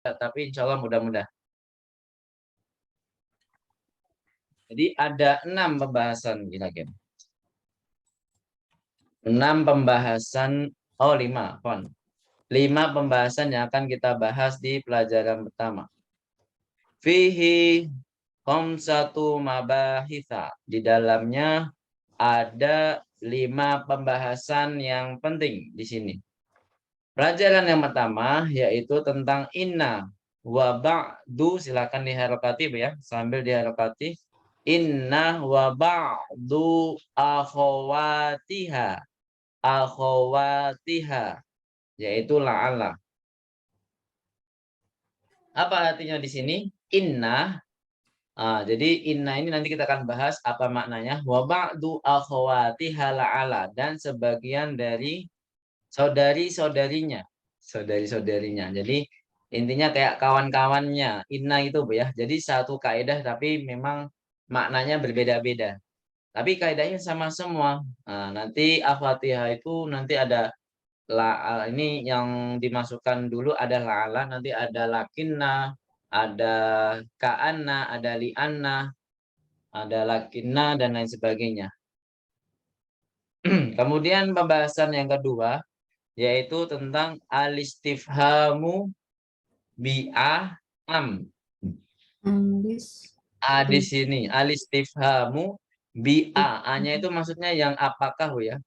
tapi insya Allah mudah-mudah. Jadi ada 6 pembahasan kira-kira. 6 pembahasan, 5, pon. 5 pembahasan yang akan kita bahas di pelajaran pertama. Fihi khamsatu mabahitha. Di dalamnya ada 5 pembahasan yang penting di sini. Pelajaran yang pertama yaitu tentang inna wa ba'du. Silakan diharokati ya, sambil diharokati. Inna wa ba'du akhawatiha. Akhawatiha, yaitu la'alla. Apa artinya di sini? Inna. Jadi inna ini nanti kita akan bahas apa maknanya. Wa ba'du akhawatiha la'alla, dan sebagian dari saudari-saudarinya. Saudari-saudarinya. Jadi intinya kayak kawan-kawannya. Inna itu ya. Jadi satu kaidah tapi memang maknanya berbeda-beda. Tapi kaidahnya sama semua. Nanti akhawatiha itu nanti ada ini yang dimasukkan dulu ada la'ala, nanti ada lakinna, ada ka'anna, ada li'anna, ada lakinna, dan lain sebagainya. Kemudian pembahasan yang kedua yaitu tentang alistifhamu bi'ah am. Di sini alistifhamu bi'a, A-nya itu maksudnya yang apakah ya.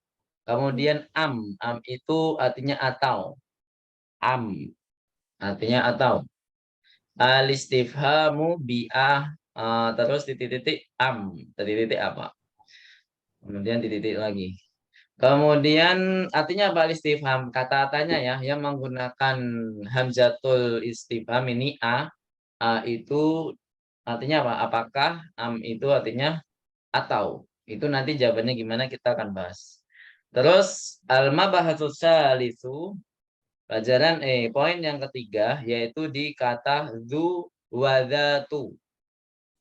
Kemudian am itu artinya atau. Am artinya atau. Alistifhamu bi'ah, terus titik-titik am, titik-titik apa. Kemudian titik-titik lagi. Kemudian artinya apa istifham? Kata-katanya ya yang menggunakan hamzatul istifham ini a itu artinya apa? Apakah, am itu artinya atau. Itu nanti jawabannya gimana kita akan bahas. Terus al-mabahatsus salisu, pelajaran poin yang ketiga yaitu di kata zu wadatu.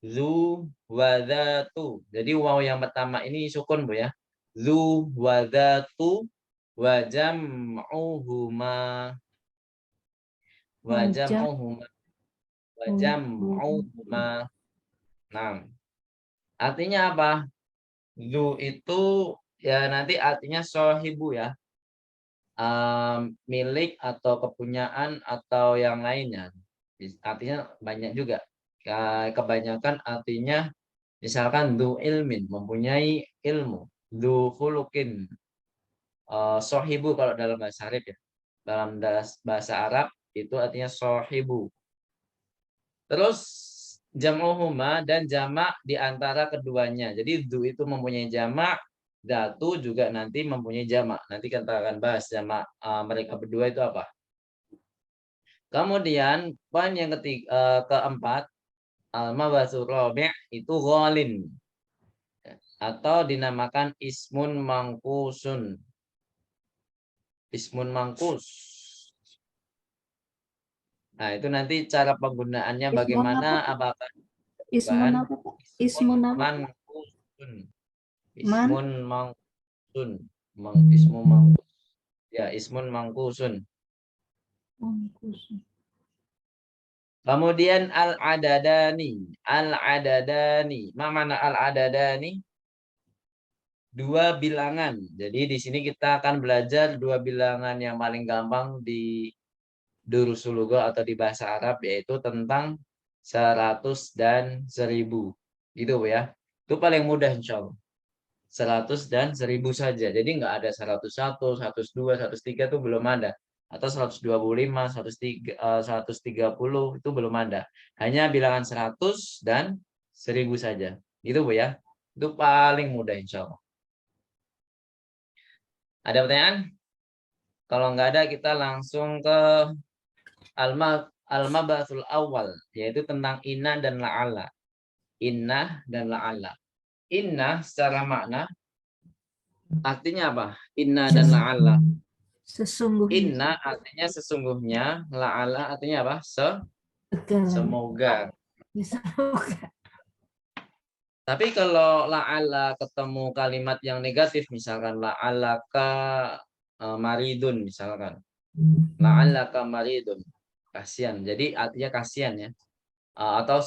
Zu wadatu. Jadi waw yang pertama ini sukun Bu ya. Zu wadatu wa jam'uhuma wa jam'uhuma wa jam'uhuma. Nah, artinya apa? Zu itu ya nanti artinya sohibu ya. Milik atau kepunyaan atau yang lainnya. Artinya banyak juga. Kebanyakan artinya misalkan du ilmin, mempunyai ilmu. Du khuluqin, sohibu kalau dalam bahasa Arab ya. Dalam bahasa Arab itu artinya sohibu. Terus jam'uhuma, dan jamak di antara keduanya. Jadi du itu mempunyai jamak, datu juga nanti mempunyai jamak. Nanti kita akan bahas jamak mereka berdua itu apa. Kemudian poin yang keempat, al-mabasu rabi' itu ghalin atau dinamakan ismun mangkusun. Ismun mangkus. Nah, itu nanti cara penggunaannya bagaimana, apakah Ismun apa Pak? Ismun apa? mangkusun. Man? Ismun mangkusun. Ismun mangkus. Ya, ismun mangkusun. Kemudian al-adadani. Al-adadani. Mana al-adadani? Dua bilangan. Jadi di sini kita akan belajar dua bilangan yang paling gampang di Durusul Lugha atau di bahasa Arab, yaitu tentang 100 dan 1000. Gitu ya. Itu paling mudah insya Allah. 100 dan 1000 saja. Jadi nggak ada 101, 102, 103 itu belum ada. Atau 125, 130 itu belum ada. Hanya bilangan 100 dan 1000 saja. Gitu Bu ya. Itu paling mudah insya Allah. Ada pertanyaan? Kalau nggak ada kita langsung ke al-mabasul awal, yaitu tentang inna dan la'ala. Inna dan la'ala. Inna secara makna artinya apa? Inna dan la'ala. Sesungguhnya. Inna artinya sesungguhnya, la'ala artinya apa? Semoga. Tapi kalau la'ala ketemu kalimat yang negatif, misalkan la'alaka maridun, misalkan. La'alaka maridun. kasihan. Jadi artinya kasihan ya. Atau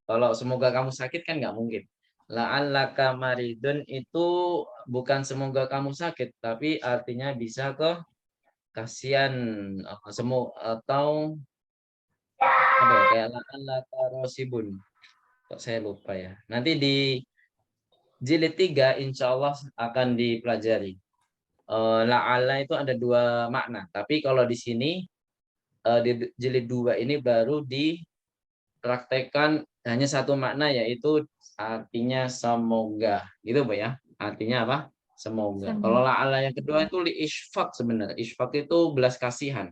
kalau semoga kamu sakit kan nggak mungkin. La'allaka maridun itu bukan semoga kamu sakit, tapi artinya bisa ke kasihan atau apa ya, kayak la'allaka rosibun. Kok saya lupa ya. Nanti di jilid 3 insya Allah akan dipelajari. La'alla itu ada 2 makna, tapi kalau di sini di jilid 2 ini baru dipraktekkan hanya 1 makna, yaitu artinya semoga. Gitu Bu ya. Artinya apa? Semoga. Kalau la'alla yang kedua itu li isfaq sebenarnya. Isfaq itu belas kasihan.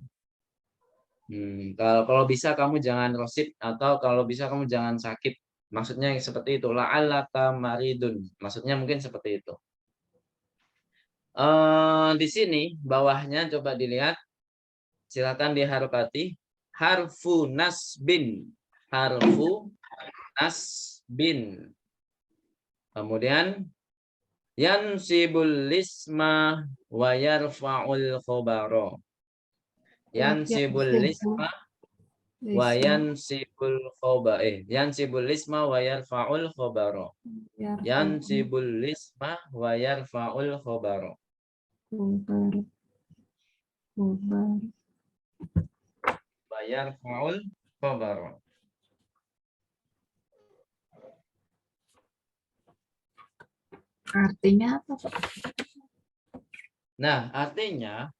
Kalau bisa kamu jangan rosib, atau kalau bisa kamu jangan sakit. Maksudnya seperti itu. La'allaka maridun. Maksudnya mungkin seperti itu. Di sini bawahnya coba dilihat. Silakan diharokati. Harfu nasbin. Harfu nasbin. Kemudian yansibul lisma wa yarfa'ul khobaro. Yansibul lisma wa yansibul khobar. Yansibul lisma wa yarfa'ul khobaro. Yansibul lisma wa yarfa'ul khobaro. Wa yarfa'ul khobaro. Artinya apa, Pak? Nah, artinya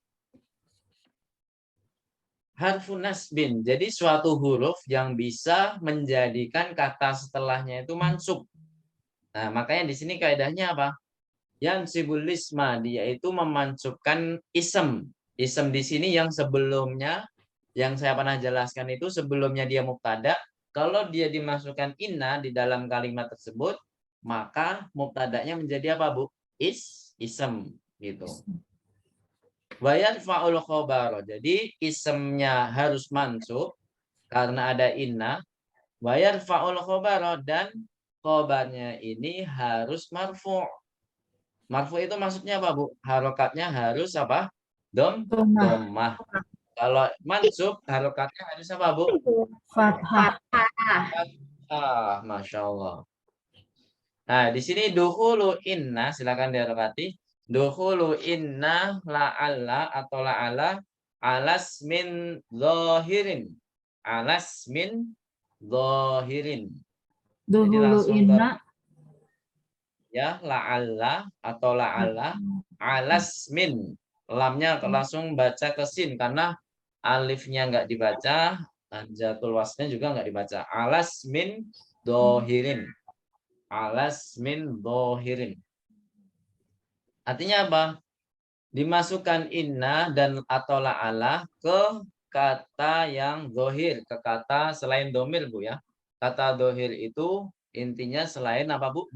harfun nasbin. Jadi suatu huruf yang bisa menjadikan kata setelahnya itu mansub. Nah, makanya di sini kaidahnya apa? Yansibul lisma, dia itu memansubkan isem. Isem di sini yang sebelumnya, yang saya pernah jelaskan itu sebelumnya dia mubtada. Kalau dia dimasukkan inna di dalam kalimat tersebut, maka mubtadanya menjadi apa, Bu? Isem gitu. Wayat fa'ul khobaro. Jadi isemnya harus mansub karena ada inna. Wayat fa'ul khobaro, dan khobarnya ini harus marfu'. Marfu itu maksudnya apa, Bu? Harokatnya harus apa? Domah. Kalau mansub harokatnya harus apa, Bu? Fathah. Masya Allah. Nah, di sini duhulu inna, silakan diharokati. Duhulu inna la'alla atau la'ala alas min zahirin. Alas min zahirin. Jadi Dahulu langsung ke inna. ya, la'alla atau la'ala alas min. Lamnya langsung baca ke sin karena alifnya nggak dibaca, jatul wasnya juga nggak dibaca. Alas min dohirin. Alas min dohirin. Artinya apa? Dimasukkan inna dan atau la'ala ke kata yang dohir, ke kata selain domir, Bu ya. Kata dohir itu intinya selain apa, Bu?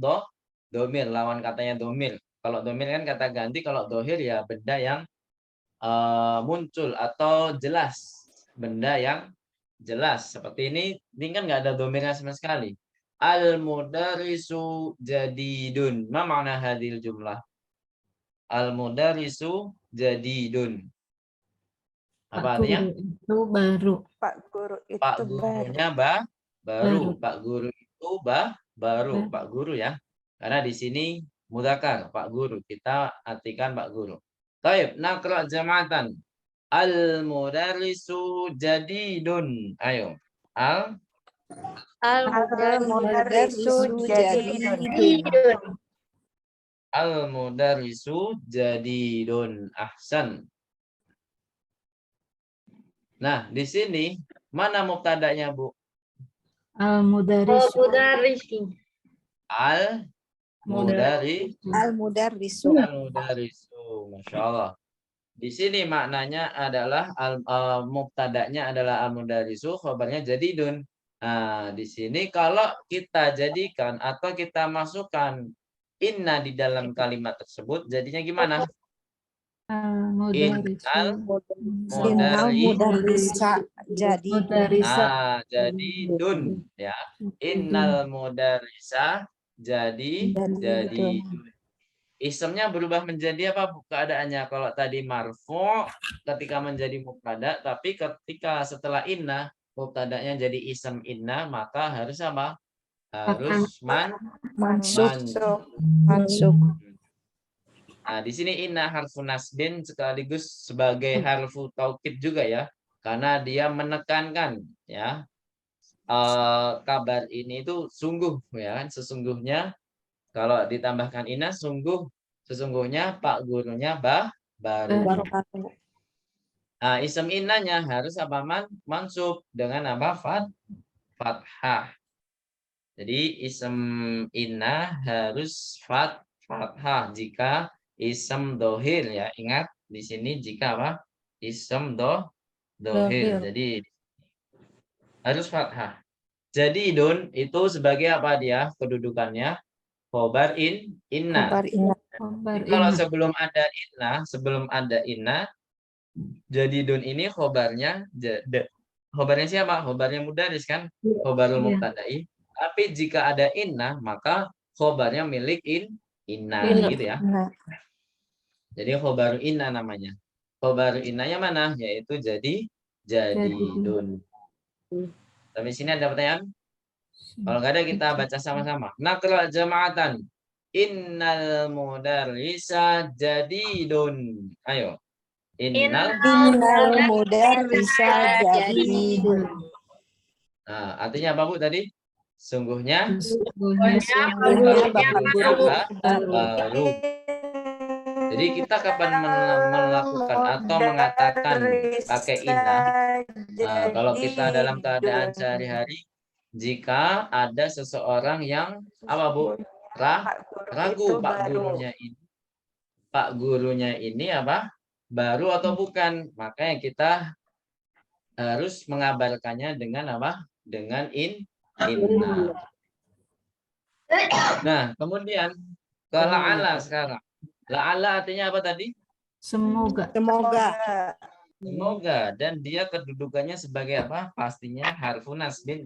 Domir, lawan katanya domir. Kalau domir kan kata ganti, kalau dohir ya benda yang muncul atau jelas. Benda yang jelas. Seperti ini kan nggak ada domirnya sama sekali. Al-mudarisu jadidun. Ma makna hadil jumlah? Al-mudarisu jadidun. Apa artinya? Itu baru. Pak Guru itu Pak baru. gurunya baru. Pak guru itu baru. Pak guru ya. Karena di sini mudzakkar, Pak guru. Kita artikan Pak guru. Baik, naqra jama'atan. Al-mudarrisu jadidun. Ayo. Al-mudarrisu jadidun. Al-mudarrisu jadidun. Ahsan. Nah, di sini mana mubtadanya, Bu? Al-mudarrisu. Al-mudarrisu. Al-mudarrisu. Masya Allah. Di sini maknanya adalah mubtadanya adalah al-mudarrisu, khabarnya jadidun. Nah, di sini kalau kita jadikan atau kita masukkan inna di dalam kalimat tersebut, jadinya gimana? Innal mudarrisa jadidun ya. Innal mudarrisa jadidun. Isemnya berubah menjadi apa keadaannya? Kalau tadi marfu ketika menjadi mubtada, tapi ketika setelah inna mubtadanya jadi isem inna, maka harus apa? Fathah. Harus Mansuk. mansub. Mansuk. Nah, di sini inna harfu nasbin sekaligus sebagai harfu taukid juga ya, karena dia menekankan ya kabar ini itu sungguh ya kan, sesungguhnya kalau ditambahkan inna sesungguhnya Pak gurunya baru. Baru. Nah, isem innanya harus apa mansub dengan apa fathah. Jadi isem inna harus fathah jika isem dohir ya. Ingat di sini jika apa? Isem dohir. Dohir. Jadi harus fathah. Jadi idun itu sebagai apa dia kedudukannya? Khobar inna. Kabar inna. Khabar Jadi kalau inna. sebelum ada inna, jadi idun ini khobarnya khobarnya siapa? Khobarnya mudaris kan? Khobarul Iya. mubtada'i. Tapi jika ada inna, maka khobarnya milik inna Inna. gitu ya. Nah, Jadi khobaru inna namanya. Khobaru innanya mana? Yaitu jadi dun. Sampai sini ada pertanyaan? Kalau nggak ada kita baca sama-sama. Naqra jama'atan. Innal mudarrisa jadidun. Ayo. Innal. innal mudarrisa jadidun. Nah, artinya apa Bu tadi? Sungguhnya Sesungguhnya Sungguhnya Bapak Guru baru. Jadi kita kapan melakukan atau mengatakan pakai inna? Nah, kalau kita dalam keadaan sehari-hari, jika ada seseorang yang apa Bu? Ragu Pak gurunya ini apa? Baru atau bukan? Makanya kita harus mengabarkannya dengan apa? Dengan inna. Nah, kemudian ke la'ala sekarang. La'ala artinya apa tadi? semoga. Semoga. Dan dia kedudukannya sebagai apa? Pastinya harfu nasbin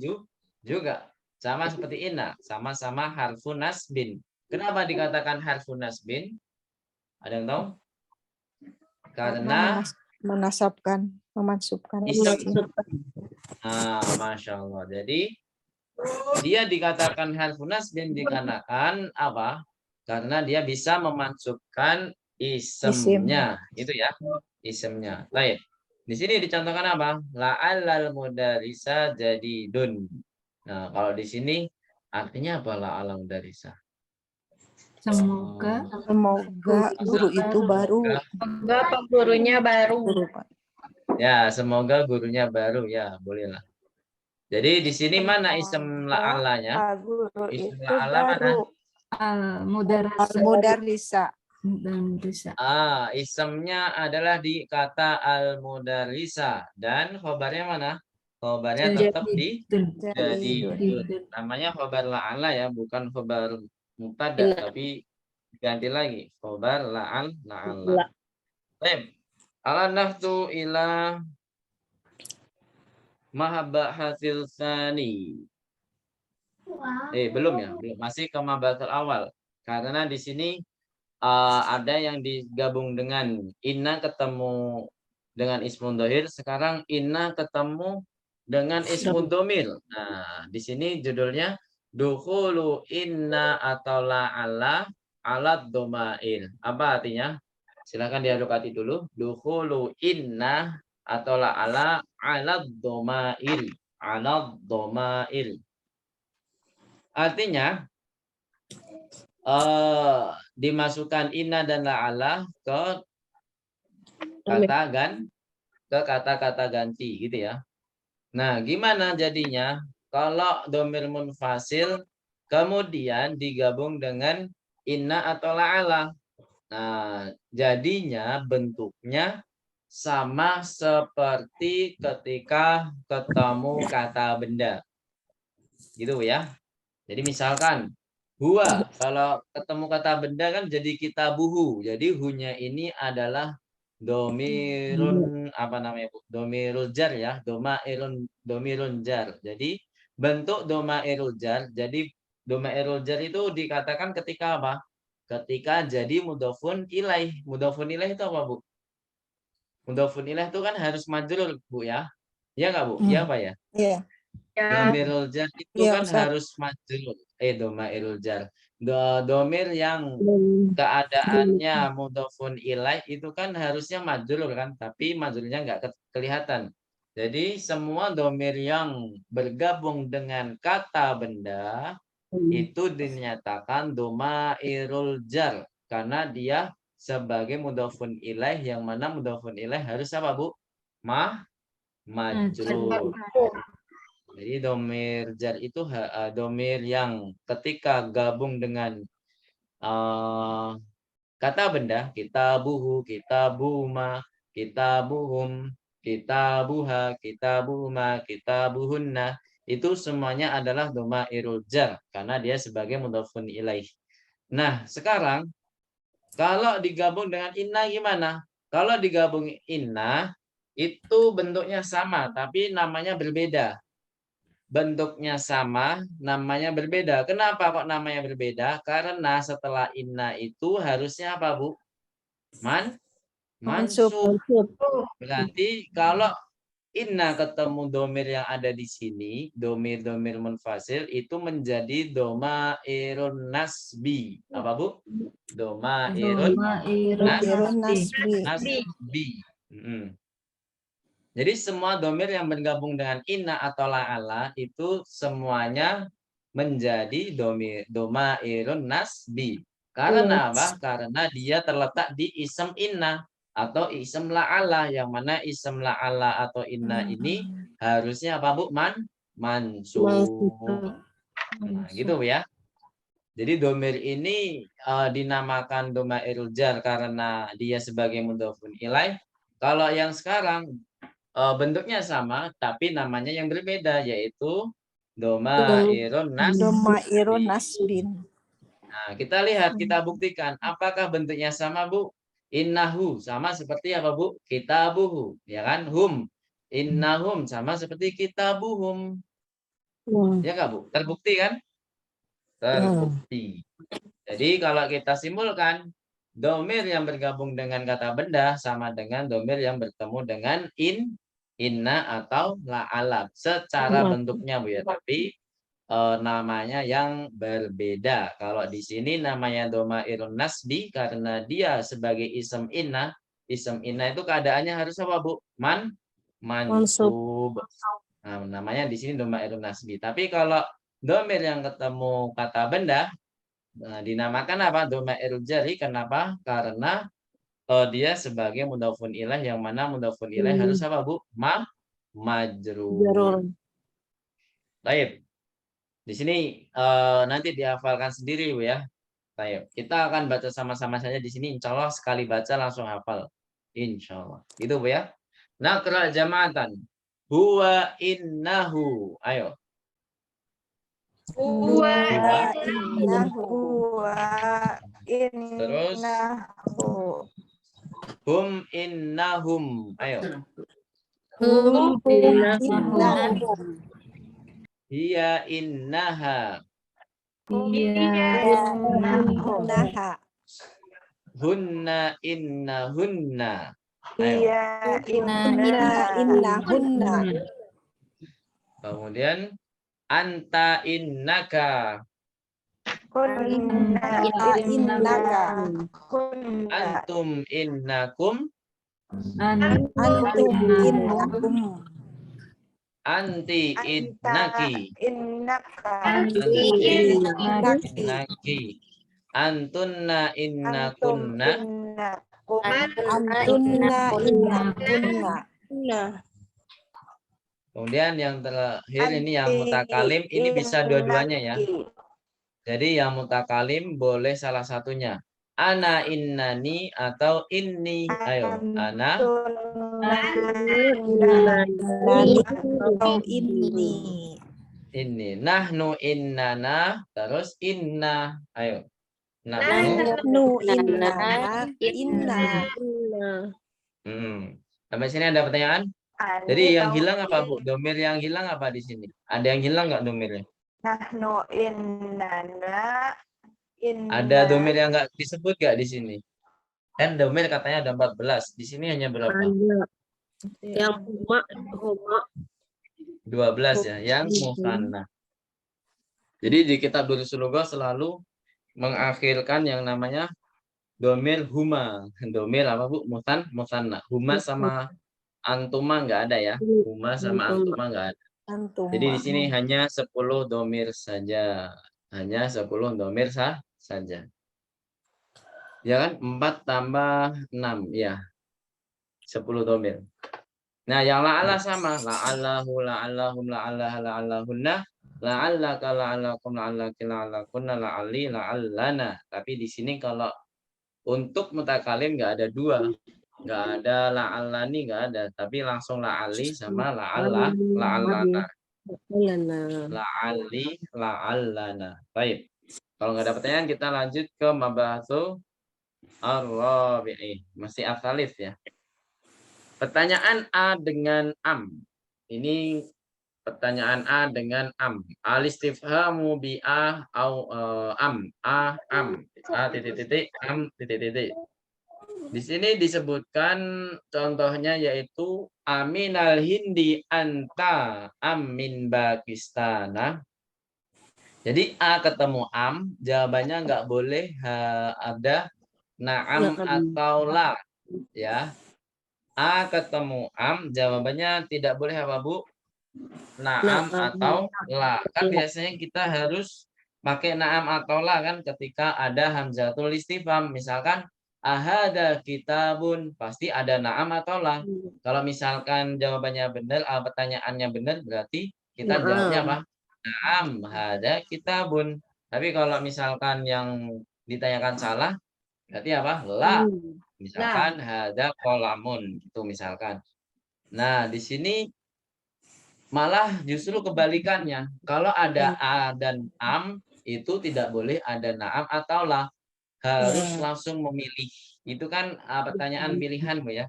juga. Sama seperti inna. Sama-sama harfu nasbin. Kenapa dikatakan harfu nasbin? Ada yang tahu? Karena memansubkan isem. isim. Masya Allah. Jadi dia dikatakan harfu nasbin dikarenakan apa? Karena dia bisa memansubkan isemnya, itu ya, isemnya. Baik. Di sini dicontohkan apa? La'allal mudarrisa jadidun. Nah, kalau di sini artinya apa la'allal mudarrisa? Semoga Guru itu baru. Semoga Pak gurunya baru. Ya, semoga gurunya baru ya, bolehlah. Jadi di sini mana isem la'allanya? Isem la'alla mana? Al-mudarrisa. Isemnya adalah di kata al-mudarrisa dan khobarnya mana? Khobarnya tetap di jadidun. Namanya khobar la'alla ya, bukan khobar mubtada, tapi ganti lagi khobar la'alla. Baik. Al-naftu ila mahabbahatil tsani. Belum ya, belum. Masih ke mabahatul awal. Karena di sini ada yang digabung dengan inna ketemu dengan ismun dohir. Sekarang inna ketemu dengan ismun domir. Nah, di sini judulnya dukhulu inna atau la'ala alat domail. Apa artinya? Silakan diaduk hati dulu. Dukhulu inna atau la'ala alat domail. Alat domail. Artinya dimasukkan inna dan la'ala ke kata-kata ganti gitu ya. Nah, gimana jadinya kalau domir munfasil kemudian digabung dengan inna atau la'ala? Nah, jadinya bentuknya sama seperti ketika ketemu kata benda. Gitu ya. Jadi misalkan huwa, kalau ketemu kata benda kan jadi kita buhu. Jadi hunya ini adalah domirun apa namanya Bu? Domirul jar ya, domirun jar. Jadi bentuk domairul jar. Jadi domairul jar itu dikatakan ketika apa? ketika jadi mudhofun ilaih. Mudhofun ilaih itu apa, Bu? Mudhofun ilaih itu kan harus majrur, Bu ya. Iya nggak, Bu? Iya apa ya? Iya. Ya. Domirul jar itu Iya, kan Ustaz. harus majrur. Domairul jar. Domir yang keadaannya mudhofun ilaih itu kan harusnya majrur kan, tapi majrurnya nggak kelihatan. Jadi semua domir yang bergabung dengan kata benda itu dinyatakan domairul jar karena dia sebagai mudhofun ilaih, yang mana mudhofun ilaih harus apa, Bu? Majrur. Jadi domir jar itu domir yang ketika gabung dengan kata benda, kitabuhu, kitabuma, kitabuhum, kitabuha, kitabuhuma, kitabuhunna, itu semuanya adalah domairul jar karena dia sebagai mudhofun ilaih. Nah, sekarang kalau digabung dengan inna gimana? Kalau digabung inna itu bentuknya sama tapi namanya berbeda. Bentuknya sama, namanya berbeda. Kenapa kok namanya berbeda? Karena setelah inna itu harusnya apa, Bu? Mansub. Mansub. Berarti kalau inna ketemu domir yang ada di sini, domir-domir munfasil itu menjadi domairun nasbi. Apa, Bu? Domairun Domairun nasbi. nasbi. Jadi semua domir yang bergabung dengan inna atau la'ala itu semuanya menjadi domairun nasbi. Karena apa? Karena dia terletak di isem inna atau isem la'ala, yang mana isem la'ala atau inna ini harusnya apa, Bu? Mansub. Nah, gitu ya. Jadi domir ini dinamakan domairul jar karena dia sebagai mudhofun ilaih. Kalau yang sekarang bentuknya sama tapi namanya yang berbeda, yaitu domairun Domairun nasbi. nasbin. Nah, kita lihat, kita buktikan apakah bentuknya sama, Bu. Innahu sama seperti apa, Bu? Kitabuhu, ya kan? Hum. Innahum sama seperti kitabuhum. Ya nggak, Bu? Terbukti kan? Terbukti. Jadi kalau kita simpulkan, domir yang bergabung dengan kata benda sama dengan domir yang bertemu dengan inna atau la'ala. Secara bentuknya, Bu ya, tapi namanya yang berbeda. Kalau di sini namanya domairun nasbi karena dia sebagai isem inna. Isem inna itu keadaannya harus apa, Bu? Mansub. Nah, namanya di sini domairun nasbi. Tapi kalau domir yang ketemu kata benda, dinamakan apa? Domairul jari. Kenapa? Karena dia sebagai mudhofun ilaih, yang mana mudhofun ilaih harus apa, Bu? Majrur. Baik. Di sini nanti dihafalkan sendiri, Bu ya. Baik. Kita akan baca sama-sama saja di sini. Insya Allah sekali baca langsung hafal. Insya Allah. Gitu, Bu ya. Naqra jama'atan. Huwa innahu. Ayo. Huwa Innahu wa Terus. innahu. Hum innahum. Ayo. Hum innahum. Hiya innaha. Innaha. Hunna innahunna. Ayo. Iya innahunna. Kemudian anta innaka. Kunna innaka. Kunna. Antum innakum. Antum innakum. Anti innaki. Innaka. Innaki. Antunna innakunna. Antunna innakunna. Kemudian yang terakhir ini yang mutakalim, ini bisa dua-duanya ya. Jadi yang mutakalim boleh salah satunya. Ana innani atau inni. Ayo. Ana. Atau ini. Ini. Nahnu innana. Terus inna. Ayo. Nahnu innana. Inna. Sampai sini ada pertanyaan? Jadi yang hilang apa, Bu? Domir yang hilang apa di sini? Ada yang hilang nggak domirnya? Nahnu innana. Ada domir yang nggak disebut nggak di sini? Kan domir katanya ada 14. Di sini hanya berapa? Ada. Yang huma 12 ya, yang musanna. Jadi di kitab Durusul Lughah selalu mengakhirkan yang namanya domir huma. Domir apa Bu? Musanna. Huma sama antuma nggak ada ya. Huma sama antuma nggak ada. Jadi di sini hanya 10 domir saja. Hanya 10 domir saja. Ya kan? 4 tambah 6. Ya. 10 domir. Nah, yang la'alla sama. La'allahu, la'allahum, la'allah, la'allahunna, la'allaka, la'allakum, la'allaki, la'allakunna, la'alli, la'allana. Tapi di sini kalau untuk mutakalim nggak ada dua. Nggak ada la'allani, nggak ada. Tapi langsung la'alli sama la'allah, la'allana. La'alli, la'allana. Baik. Kalau nggak ada pertanyaan, kita lanjut ke mabahatsu ar-rabi'i. Masih asalif ya. Pertanyaan A dengan am. Ini pertanyaan A dengan am. Al-istifhamu bi a au am. A am. A titik-titik am titik-titik. Di sini disebutkan contohnya yaitu aminal hindi anta amin Pakistana. Jadi A ketemu am, jawabannya nggak boleh ada na'am atau la, ya. A ketemu am, jawabannya tidak boleh apa Bu? Na'am atau la. Kan biasanya kita harus pakai na'am atau la kan ketika ada hamzatul istifham. Misalkan ahada kitabun, pasti ada na'am atau la. Kalau misalkan jawabannya benar, pertanyaannya benar, berarti kita jawabnya apa? Na'am hada kitabun. Tapi kalau misalkan yang ditanyakan salah, berarti apa? La. Misalkan hada kolamun gitu misalkan. Nah, di sini malah justru kebalikannya. Kalau ada a dan am itu tidak boleh ada na'am atau la. Harus langsung memilih. Itu kan pertanyaan pilihan Bu ya.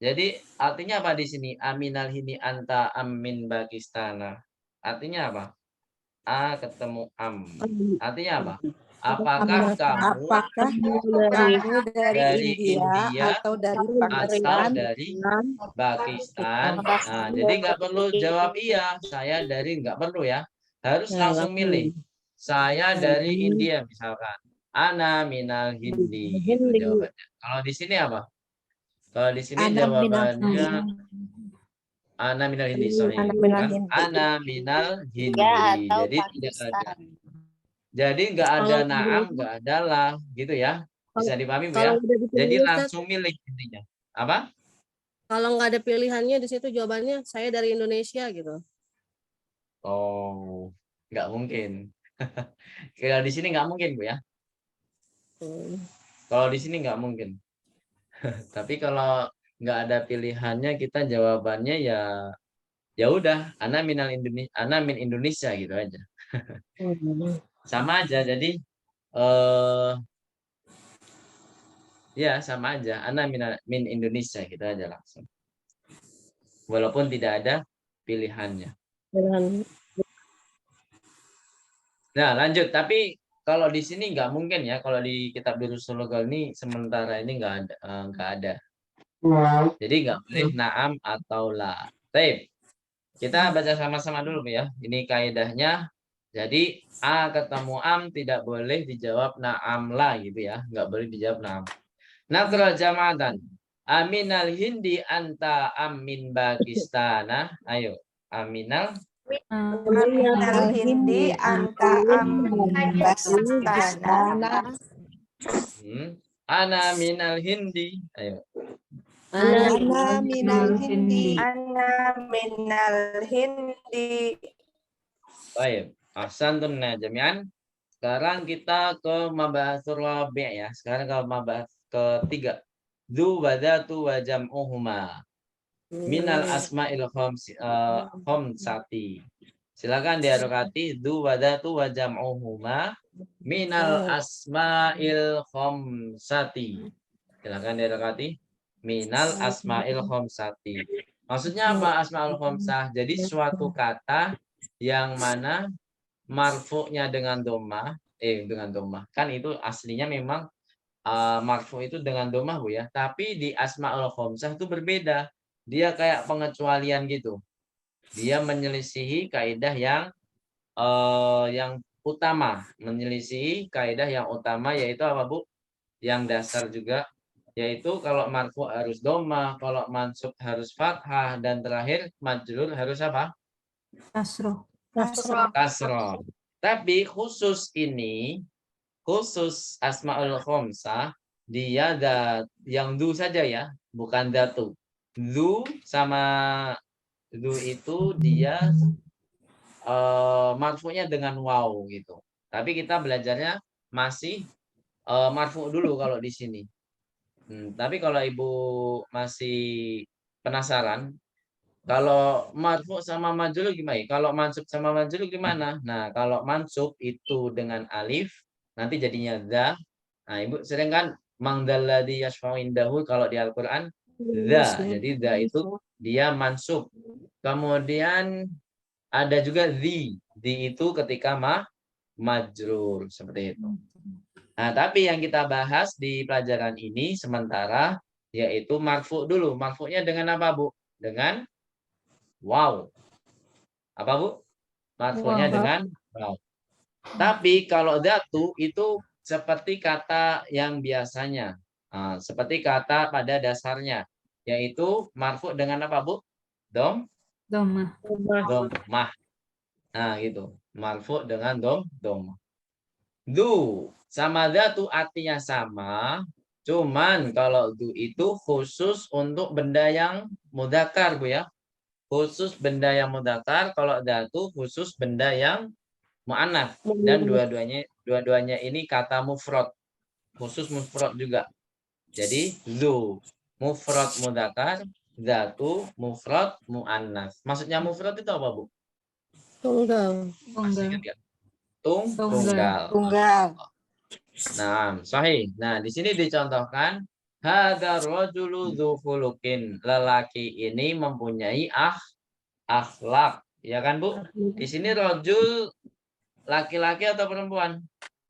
Jadi artinya apa di sini? Aminal hini anta amin Pakistana. Artinya apa? A ketemu am. Artinya apa? Apakah kamu dari India atau dari Pakistan? Nah, jadi nggak perlu jawab iya, saya dari nggak perlu ya. Harus langsung milih. Saya dari India misalkan. Ana minal Hindi gitu jawabannya. Kalau di sini apa? Kalau di sini jawabannya Ana minal Hindi, sorry. Ana minal Hindi. Jadi tidak ada. Jadi nggak ada na'am, nggak ada lah, gitu ya. Bisa dipahami Bu ya? Jadi langsung milih intinya. Apa? Kalau nggak ada pilihannya di situ jawabannya saya dari Indonesia gitu. Oh, nggak mungkin. Kalau di sini nggak mungkin Bu ya. Kalau di sini nggak mungkin. Tapi kalau nggak ada pilihannya, kita jawabannya ya udah, ana min Indonesia gitu aja. Sama aja, jadi ya sama aja, ana min Indonesia gitu aja langsung. Walaupun tidak ada pilihannya. Nah, lanjut. Tapi kalau di sini nggak mungkin ya. Kalau di kitab Durusul Lughah ini sementara ini nggak ada. Jadi nggak boleh na'am atau la. Baik. Kita baca sama-sama dulu ya. Ini kaidahnya. Jadi A ketemu am tidak boleh dijawab na'am la gitu ya. Nggak boleh dijawab na'am. Nakra jama'atan. Aminal hindi anta amin Pakistana. Ayo. Aminal hindi anta amin Pakistana. Ana minal hindi. Ayo. Ana minal hindi. Ana minal hindi. Baik. Ahsantum jami'an. Sekarang kita ke mabahatsur rabi' ya. Sekarang ke mabahats ketiga. Dzu wa dzatu wa jam'uhuma. Minal asma'il khamsati. Silakan diharokati dzu wa dzatu wa jam'uhuma minal asma'il khamsati. Silakan diharokati minal asma'il khamsati. Maksudnya apa asma'ul khamsah? Jadi suatu kata yang mana marfu'nya dengan dhammah, dengan dhammah. Kan itu aslinya memang marfu itu dengan dhammah Bu ya. Tapi di Asmaul Khamsah itu berbeda. Dia kayak pengecualian gitu. Dia menyelisihi kaidah yang utama, menyelisihi kaidah yang utama yaitu apa Bu? Yang dasar juga yaitu kalau marfu harus dhammah, kalau mansub harus fathah dan terakhir majrur harus apa? Kasroh. Kasroh. Kasroh. Tapi khusus Asmaul Khamsah dia yang du saja ya, bukan datu. Du sama du itu dia marfu'nya dengan waw gitu. Tapi kita belajarnya masih marfu dulu kalau di sini. Tapi kalau Ibu masih penasaran, kalau marfu sama majrur gimana? Kalau mansub sama majrur gimana? Nah, kalau mansub itu dengan alif, nanti jadinya dza. Nah, Ibu sering kan mangdalladzi yashfa'u indahu kalau di Al-Qur'an dza. Jadi dza itu dia mansub. Kemudian ada juga zi. Zi itu ketika majrur seperti itu. Nah, tapi yang kita bahas di pelajaran ini sementara yaitu marfu dulu. Marfu'nya dengan apa, Bu? Dengan wow. Apa, Bu? Marfu'nya Wow. dengan wow. Tapi kalau datu itu seperti kata yang biasanya. Nah, seperti kata pada dasarnya. Yaitu marfu dengan apa, Bu? Dhammah. Dhammah. Nah, gitu. Marfu dengan dhammah. Du sama datu artinya sama, cuman kalau du itu khusus untuk benda yang mudzakkar Bu ya. Khusus benda yang mudzakkar, kalau datu khusus benda yang muannats. Dan dua-duanya ini kata mufrad. Khusus mufrad juga. Jadi du mufrad mudzakkar, datu mufrad muannats. Maksudnya mufrad itu apa, Bu? Tunggal. Masih ingat nggak? Tunggal. Tunggal. Nah, sahih. Nah, di sini dicontohkan hadzal rajulu dzu khuluqin. Lelaki ini mempunyai akhlak. Ya kan, Bu? Di sini rajul laki-laki atau perempuan?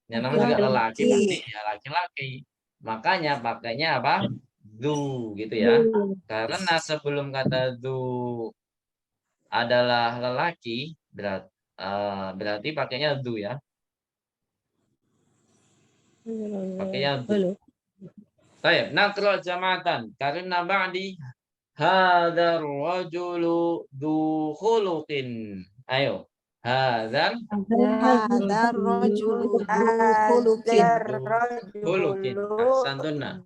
Yang namanya juga lelaki berarti ya laki-laki. Makanya pakainya apa? Dzu gitu ya. Karena sebelum kata dzu adalah lelaki, berarti pakainya dzu ya. Pakainya dzu. Baik, nakro jamatan karena ba'di hadzal rajulu dzu khuluqin. Ayo. Hadzal Hadar rajulu khuluqin. Ahsantuna.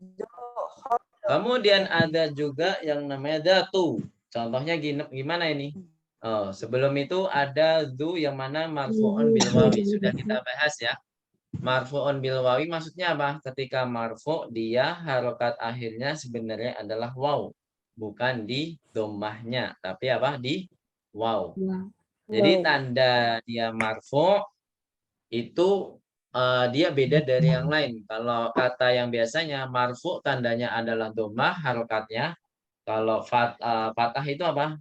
Kemudian ada juga yang namanya datu. Contohnya gimana ini? Oh, sebelum itu ada dzu yang mana marfu'un bil wawi. Sudah kita bahas ya. Marfu'un bil wawi maksudnya apa? Ketika marfu' dia harokat akhirnya sebenarnya adalah waw. Bukan di dhammahnya, tapi apa? Di waw. Jadi tanda dia marfu' itu dia beda dari yang lain. Kalau kata yang biasanya marfu' tandanya adalah dhammah harokatnya. Kalau fathah itu apa?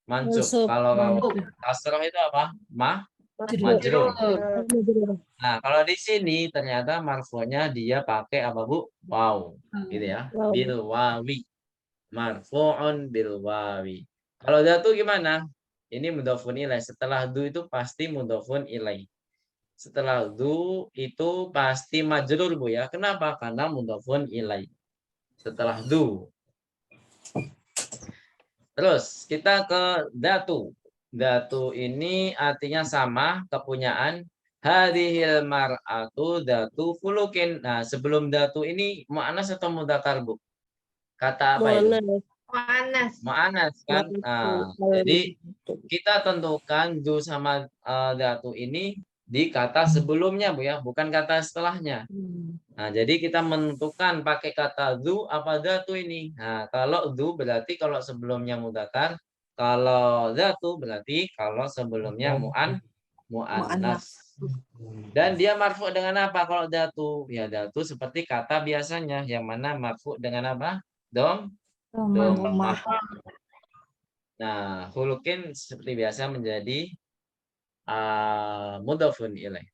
Mansub. Kalau kasroh itu apa? Majrur. Nah, kalau di sini ternyata marfu'nya dia pakai apa, Bu? Wow, gitu ya. Bil wawi. Marfu'un bil wawi. Kalau datu gimana? Ini mudhofun ilaih. Setelah du itu pasti mudhofun ilaih. Setelah du itu pasti majrur, Bu ya. Kenapa? Karena mudhofun ilaih. Setelah du. Terus kita ke datu. Datu ini artinya sama, kepunyaan. Hadhil mar'atu datu khuluqin. Nah, sebelum datu ini mu'annas atau mudzakkar, Bu? Kata apa itu? Mu'annas kan? Nah, jadi kita tentukan du sama datu ini di kata sebelumnya, Bu ya, bukan kata setelahnya. Nah, jadi kita menentukan pakai kata du apa datu ini. Nah, kalau du berarti kalau sebelumnya mudzakkar, kalau datu berarti kalau sebelumnya mu'annas. Dan dia marfu dengan apa kalau datu? Ya datu seperti kata biasanya yang mana marfu dengan apa? Dhammah. Nah, khuluqin seperti biasa menjadi mudhofun ilaih.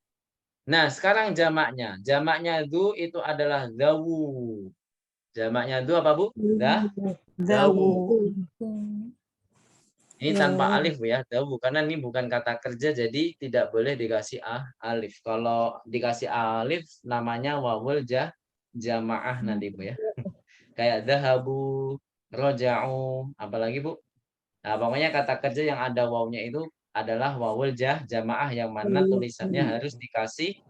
Nah, sekarang jamaknya. Jamaknya du itu adalah dawu. Jamaknya du apa, Bu? Dawu. Ini tanpa alif ya, dawu. Karena ini bukan kata kerja, jadi tidak boleh dikasih alif. Kalau dikasih alif, namanya wawul jamaah nanti, Bu ya. Kayak dahabu, roja'u, apalagi, Bu? Nah, pokoknya kata kerja yang ada wawunya itu adalah wawul jamaah yang mana tulisannya harus dikasih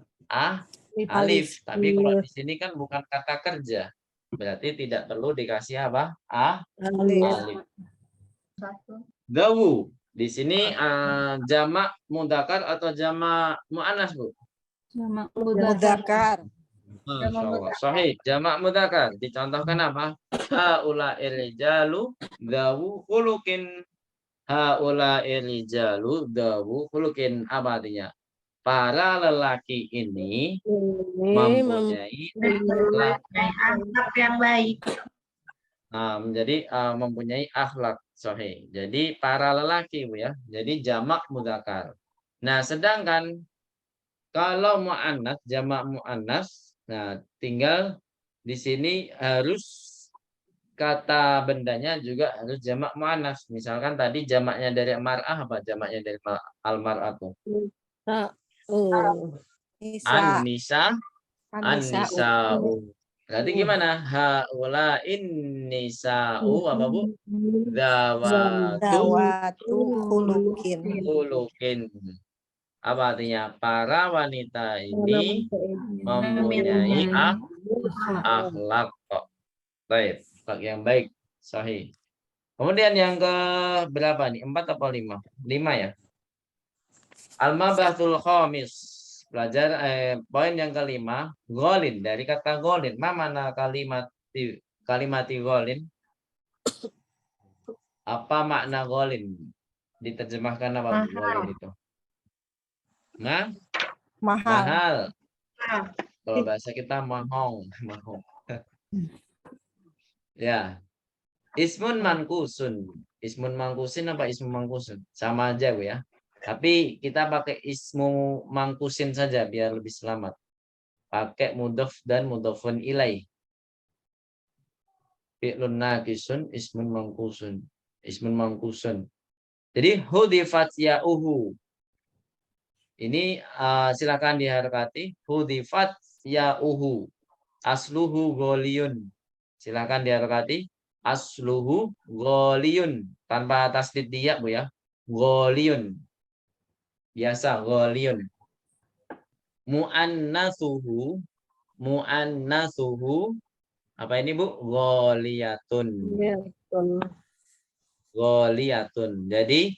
alif. Tapi kalau di sini kan bukan kata kerja. Berarti tidak perlu dikasih apa? Alif. Dawu. Di sini jamak mudzakkar atau jamak muannas, Bu? Jamak Mudzakkar. Masya Allah. Sahih. Jamak mudzakkar. Dicontohkan apa? Haula'il rijalu dawu khuluqin. Haula'il rijalu dawu khuluqin. Apa artinya? Para lelaki ini mempunyai Akhlak yang baik. menjadi mempunyai akhlak sahih. Jadi para lelaki, Bu ya. Jadi jamak mudzakkar. Nah, sedangkan kalau muannas, jamak muannas, nah tinggal di sini harus kata bendanya juga harus jamak muannas. Misalkan tadi jamaknya dari mar'ah apa? Jamaknya dari al-mar'atu. Nisa. An-nisa, Anisa. an-nisa'u. Berarti gimana? Haula nisa'u apa, Bu? Zawatu Dawatu khuluqin. khuluqin. Apa artinya? Para wanita ini mempunyai akhlak. Baik, akhlak yang baik, sahih. Kemudian yang ke berapa nih? 4 atau 5? 5 ya. Al-mabahatul khamis. Pelajar poin yang kelima, golin dari kata golin. Mana kalimati golin? Apa makna golin? Diterjemahkan apa golin itu? Nah, mahal. Kalau bahasa kita mahong. Ya. Ismun mangkusun. Ismun mangkusin apa ismu mangkusun? Sama aja, Bu ya. Tapi kita pakai ismu mangkusin saja biar lebih selamat. Pakai mudhof dan mudhofun ilai. Fi'lun naqisun ismun mangkusun. Ismun mangkusun. Jadi hudifat ya'uhu. Ini silakan diharokati. Hudifat ya'uhu. Asluhu goliyun. Silakan diharokati. Asluhu goliyun. Tanpa tasdid dia, Bu ya. Goliyun. Biasa goliyun. Mu'annatsuhu apa ini, Bu? Goliyatun. Goliyatun. Jadi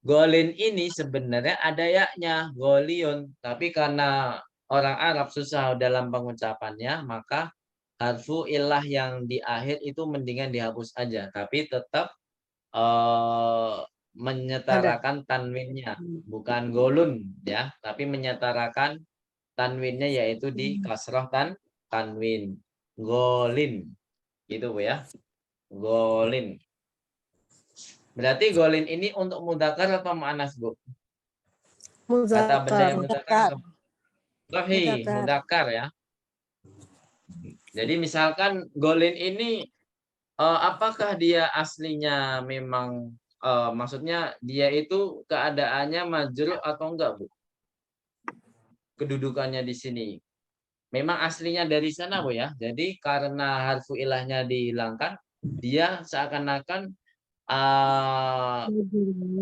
golin ini sebenarnya ada yaknya goliyun, tapi karena orang Arab susah dalam pengucapannya, maka harfu illah yang di akhir itu mendingan dihapus aja, tapi tetap menyetarakan tanwinnya, bukan golun ya, tapi menyetarakan tanwinnya yaitu di kasroh tanwin. Golin. Gitu, Bu ya. Golin. Berarti golin ini untuk mudzakkar atau muannas, Bu? Kata benda yang mudzakkar. Sahih, mudzakkar ya. Jadi misalkan golin ini apakah dia aslinya memang maksudnya dia itu keadaannya majrur atau enggak, Bu? Kedudukannya di sini. Memang aslinya dari sana, Bu ya. Jadi karena harfu ilahnya dihilangkan, dia seakan-akan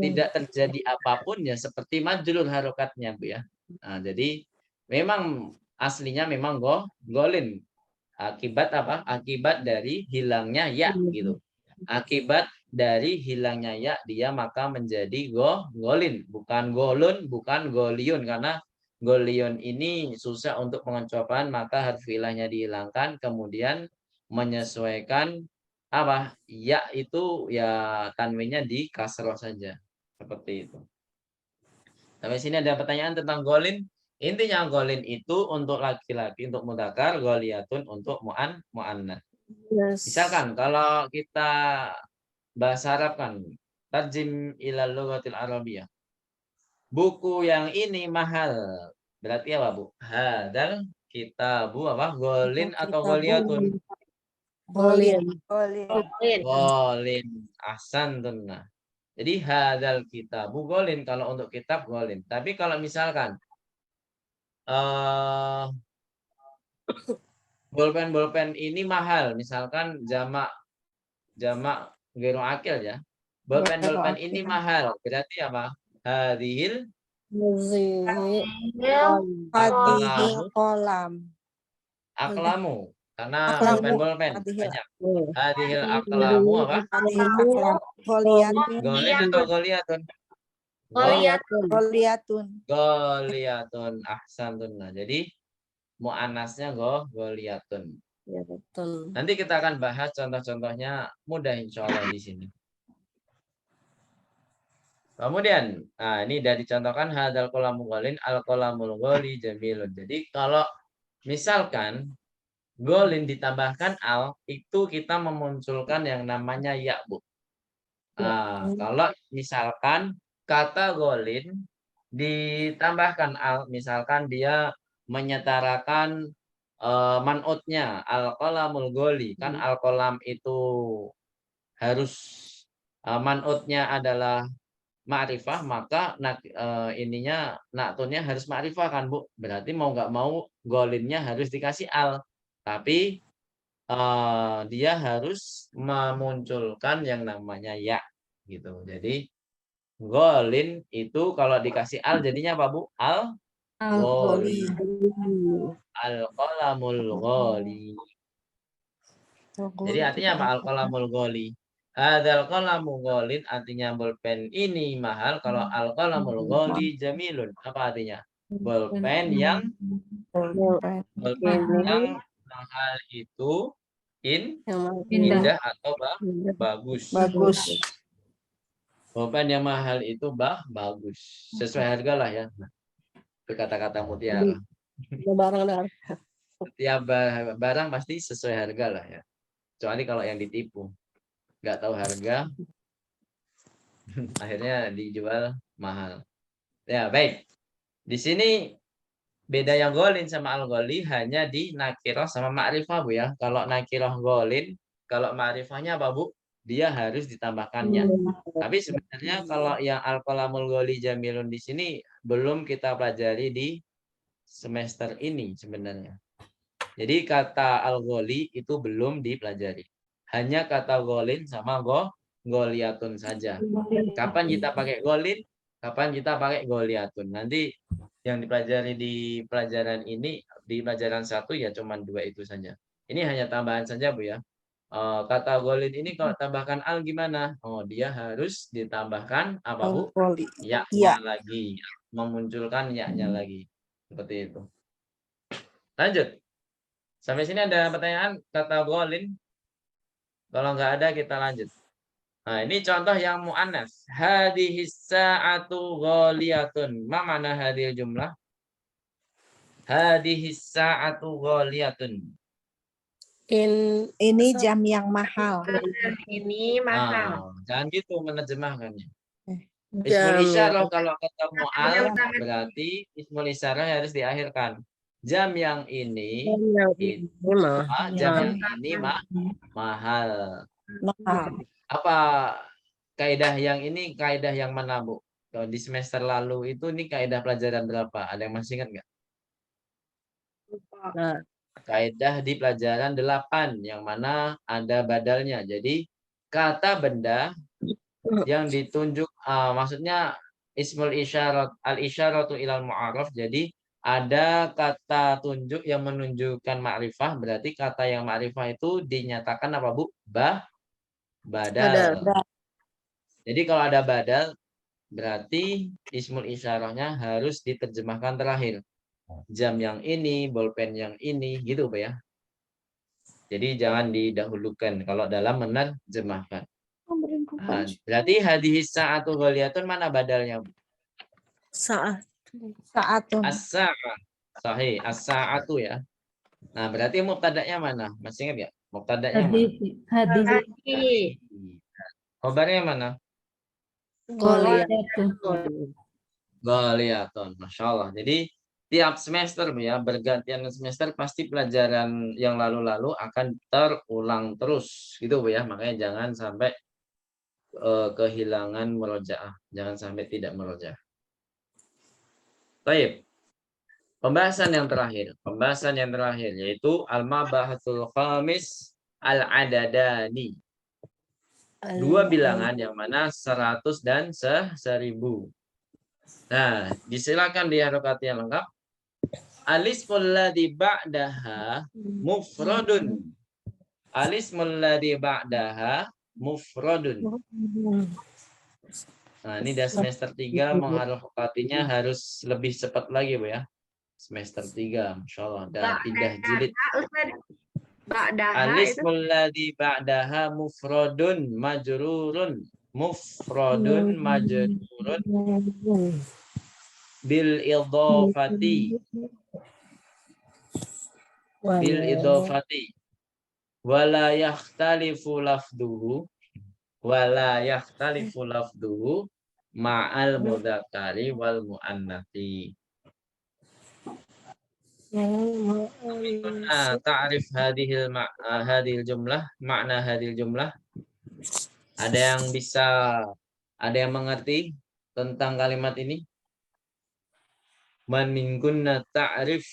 tidak terjadi apapun ya seperti majrur harokatnya, Bu ya. Nah, jadi memang aslinya memang golin. Akibat apa? Akibat dari hilangnya ya gitu. Akibat dari hilangnya ya dia maka menjadi golin, bukan golun, bukan goliun, karena goliun ini susah untuk pengecopan, maka harfu ilahnya dihilangkan kemudian menyesuaikan apa? Ya itu ya tanwinnya di kasroh saja. Seperti itu. Sampai sini ada pertanyaan tentang golin. Intinya golin itu untuk laki-laki, untuk mudzakkar, goliyatun untuk mu'annas. Misalkan kalau kita bahasa Arab kan, tarjim ilal lughatil arabiyah. Buku yang ini mahal. Berarti apa, Bu? Hadal kitabu apa? Golin atau Kitabu. goliyatun? Golin. Golin. Golin. Ahsantun. Nah. Jadi hadal kitabu golin kalau untuk kitab golin. Tapi kalau misalkan bolpen ini mahal, misalkan jamak ghairu akil ya. Bolpen ini mahal, berarti apa? Hadhil Hadihil kolam. aklamu. Karena Aklamu. bolpen Hadihil. banyak. Hadhil aklamu apa? Hadihil aklam. Goliyatun. Golin atau goliyatun? Goliyatun. Goliyatun. Ahsantun. Nah, jadi mu'annasnya goliyatun. Ya, betul. Nanti kita akan bahas contoh-contohnya, mudah insya Allah di sini. Kemudian, nah ini sudah dicontohkan hadal qolamu golin, al qolamul goli jamilun. Jadi kalau misalkan golin ditambahkan al, itu kita memunculkan yang namanya ya, Bu. Nah, kalau misalkan kata golin ditambahkan al, misalkan dia menyetarakan man'utnya al qolamul goli, kan al qolam itu harus man'utnya adalah ma'rifah, maka ininya naktunnya harus ma'rifah kan, Bu. Berarti mau nggak mau golinnya harus dikasih al. Tapi dia harus memunculkan yang namanya ya gitu. Jadi golin itu kalau dikasih al jadinya apa, Bu? Al-goli. Al-qalamul goli. Jadi artinya apa? Al-qalamul goli. Hadzal qalamu golin artinya bolpen ini mahal. Kalau al-qalamul goli jamilun, apa artinya? Bolpen yang mahal itu indah atau bagus. Bagus. Bolpen yang mahal itu bagus. Sesuai harga lah ya. Itu kata-kata mutiara. Setiap barang pasti sesuai harga lah ya. Kecuali kalau yang ditipu. Nggak tahu harga, akhirnya dijual mahal. Ya, baik. Di sini beda yang golin sama al-goli hanya di nakiroh sama ma'rifah, Bu ya. Kalau nakiroh golin, kalau ma'rifahnya apa, Bu? Dia harus ditambahkannya. Tapi sebenarnya kalau yang al-qalamul goli jamilun di sini belum kita pelajari di semester ini sebenarnya. Jadi kata al-goli itu belum dipelajari. Hanya kata golin sama goliyatun saja. Kapan kita pakai golin? Kapan kita pakai goliyatun? Nanti yang dipelajari di pelajaran ini, di pelajaran 1 ya cuma 2 itu saja. Ini hanya tambahan saja, Bu ya. Kata golin ini kalau tambahkan al gimana? Oh, dia harus ditambahkan apa, Bu? Ya-nya lagi. Memunculkan ya-nya lagi. Seperti itu. Lanjut. Sampai sini ada pertanyaan kata golin? Kalau nggak ada kita lanjut. Nah, ini contoh yang mu'annas. Hadhis sa'atu ghaliyatun. Ma mana hadhil jumlah? Hadhis sa'atu ghaliyatun. Ini jam yang mahal. Ini mahal. Jangan gitu menerjemahkannya. Ismul isyarah kalau ketemu al berarti ismul isyarah harus diakhirkan. Jam yang ini mahal. Apa kaidah yang ini kaidah yang mana, Bu? Kalau di semester lalu itu ini kaidah pelajaran berapa? Ada yang masih ingat nggak? Kaidah di pelajaran 8 yang mana ada badalnya. Jadi kata benda yang ditunjuk maksudnya ismul isyarat al-isyaratu ilal mu'arraf. Jadi ada kata tunjuk yang menunjukkan ma'rifah, berarti kata yang ma'rifah itu dinyatakan apa, Bu? Badal. Jadi kalau ada badal, berarti ismul isyarahnya harus diterjemahkan terakhir. Jam yang ini, bolpen yang ini, gitu, Bu ya. Jadi jangan didahulukan kalau dalam menerjemahkan. Berarti hadhis sa'atu ghaliyatun mana badalnya, Bu? Sa'atun. As-sa'ah. Sahih, as-sa'atu ya. Nah, berarti mubtada'nya mana? Masih ingat ya? Mubtada'nya mana? Hadis. Khabarnya mana? Goliyatun. Ghaliyatun. Masya Allah. Jadi tiap semester Bu ya, bergantian semester pasti pelajaran yang lalu-lalu akan terulang terus gitu Bu ya. Makanya jangan sampai kehilangan murojaah, jangan sampai tidak murojaah. Baik. Pembahasan yang terakhir yaitu al-mabahatul khamis al-adadani. Dua bilangan yang mana 100 dan 1000. Nah, disilakan diharokati yang lengkap. Alismul ladzi ba'daha mufradun. Alismul ladzi ba'daha mufradun. Nah, ini udah semester 3 mengharokatinya harus lebih cepat lagi Bu ya. Semester 3, Masya Allah. Dan pindah jilid. Ba'daha itu Alismul ladzi ba'daha mufradun majrurun. Mufradun majrurun bil idhafati. Bil idhafati. Wala yakhtalifu lafduhu. Wala yakhtalifu lafduhu ma'al mudzakkari wal muannatsi. Ta'rif hadhil jumlah, makna hadhil jumlah. Ada yang mengerti tentang kalimat ini? Man min kunna ta'rif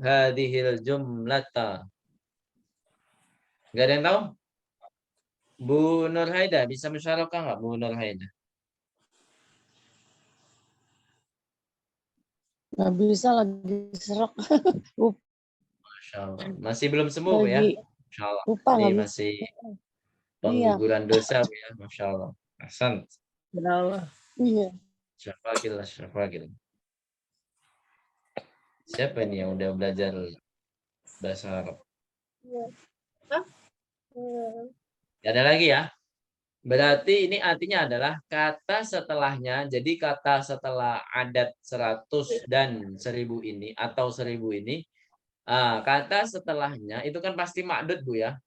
hadhil jumlata. Enggak ada yang tahu? Bu Nur Haida bisa musyarakah enggak Bu Nur Haida? Nggak bisa lagi serak. Masya Allah. Masih belum sembuh Bu ya? Lagi Masya Allah. lupa Ini nggak bisa. masih pengguguran dosa Bu ya. Masya Allah. Hasan. Berapa? Iya. Syafaqil. Siapa ini yang udah belajar bahasa Arab? Ada lagi ya? Berarti ini artinya adalah kata setelahnya. Jadi kata setelah adat 100 dan 1000 ini atau 1000 ini, kata setelahnya itu kan pasti ma'dud Bu ya.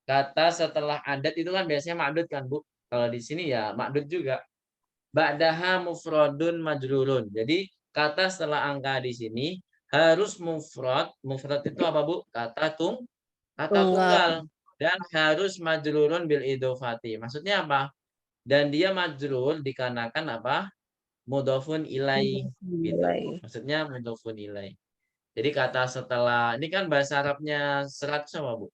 Kata setelah adat itu kan biasanya ma'dud kan Bu. Kalau di sini ya ma'dud juga. Ba'daha mufradun majrurun. Jadi kata setelah angka di sini harus mufrad. Mufrad itu apa Bu? Kata tunggal. Dan harus majrurun bil idhofati. Maksudnya apa? Dan dia majrur dikarenakan apa? Mudhofun ilai. Gitu. Maksudnya mudhofun ilai. Jadi kata setelah, ini kan bahasa Arabnya 100 apa Bu?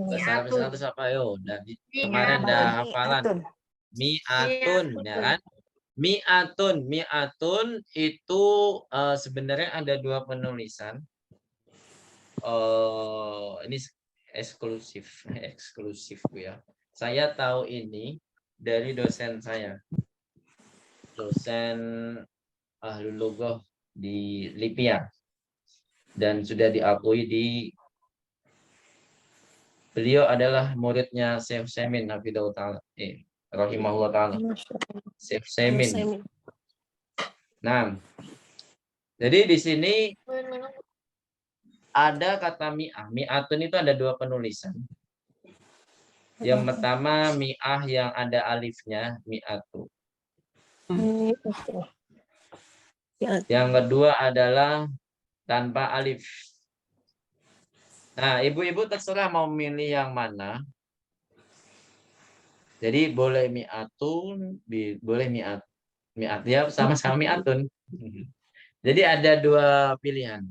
Bahasa Arabnya 100 apa? Yo, kemarin udah hafalan. Mi'atun, ya kan? Mi'atun itu sebenarnya ada dua penulisan. Ini eksklusif Bu ya. Saya tahu ini dari dosen saya. Dosen Ahlul Lughah di Lipia. Dan sudah diakui beliau adalah muridnya Syekh Utsaimin rahimahullah taala. Syekh Utsaimin. Nah, jadi di sini ada kata mi'ah. Mi'atun itu ada dua penulisan. Yang pertama mi'ah yang ada alifnya, mi'atu. Yang kedua adalah tanpa alif. Nah, ibu-ibu terserah mau milih yang mana. Jadi boleh mi'atun, boleh mi'at. Mi'at ya sama-sama mi'atun. Jadi ada dua pilihan.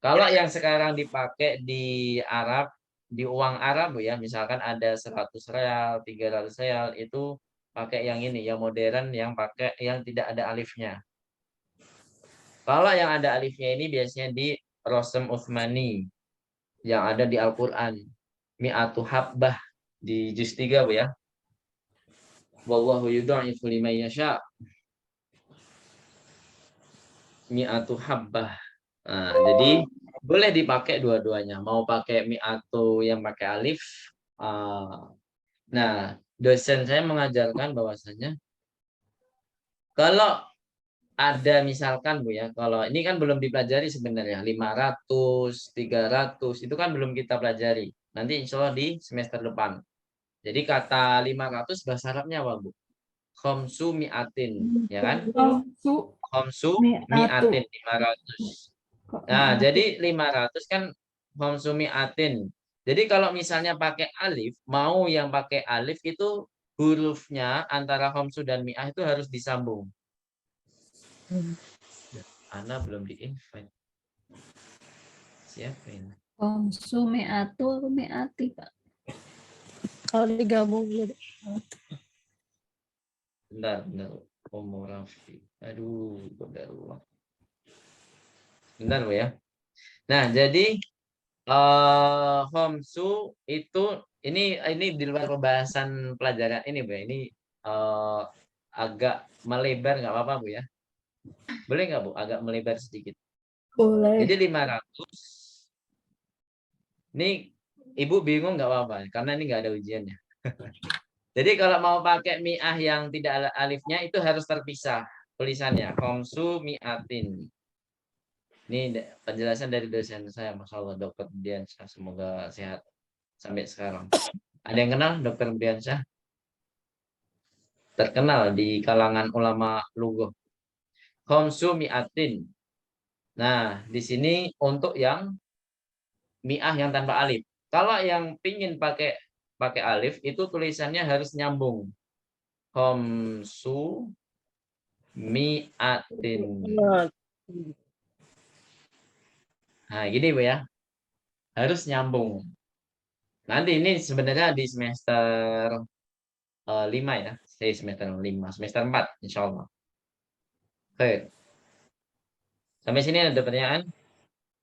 Kalau yang sekarang dipakai di Arab, di uang Arab ya, misalkan ada 100 real, 300 real, itu pakai yang ini, yang modern, yang pakai yang tidak ada alifnya. Kalau yang ada alifnya ini biasanya di Rosem Utsmani yang ada di Al-Qur'an. Mi'atu habbah di juz 3 Bu ya. Wallahu yudha'ifu liman yasha. Mi'atu habbah. Nah, jadi boleh dipakai dua-duanya. Mau pakai mi'atu yang pakai alif. Nah, dosen saya mengajarkan bahwasanya kalau ada misalkan Bu ya, kalau ini kan belum dipelajari sebenarnya 500, 300 itu kan belum kita pelajari. Nanti insya Allah di semester depan. Jadi kata 500 bahasa Arabnya apa Bu? Khomsu mi'atin, ya kan? Homsu Mi'atu. mi'atin 500. Kok Nah, mi'atu? jadi 500 kan homsu mi'atin. Jadi kalau misalnya pakai alif, mau yang pakai alif itu hurufnya antara homsu dan mi'ah itu harus disambung. Ana belum di-invite. Siapa ini? Homsu mi'atu atau mi'ati, Pak? Kalau digabung jadi Bentar. Om Raffi. Aduh, kodarullah. Bentar, Bu ya. Nah, jadi homsu itu ini di luar pembahasan pelajaran ini, Bu. Ini agak melebar, nggak apa-apa, Bu ya. Boleh nggak, Bu? Agak melebar sedikit. Boleh. Jadi 500. Ini Ibu bingung nggak apa-apa, karena ini nggak ada ujiannya. Jadi kalau mau pakai mi'ah yang tidak ada alifnya itu harus terpisah tulisannya. Homsu mi'atin. Ini penjelasan dari dosen saya, Masya Allah, Dr. Diansyah. Semoga sehat sampai sekarang. Ada yang kenal Dr. Diansyah? Terkenal di kalangan ulama lughah. Homsu mi'atin. Nah, di sini untuk yang mi'ah yang tanpa alif. Kalau yang pingin pakai alif itu tulisannya harus nyambung. Homsu mi'atin. Nah, gini Bu ya. Harus nyambung. Nanti ini sebenarnya di semester 5 ya. Saya semester 5, semester 4 insya Allah. Oke. Sampai sini ada pertanyaan?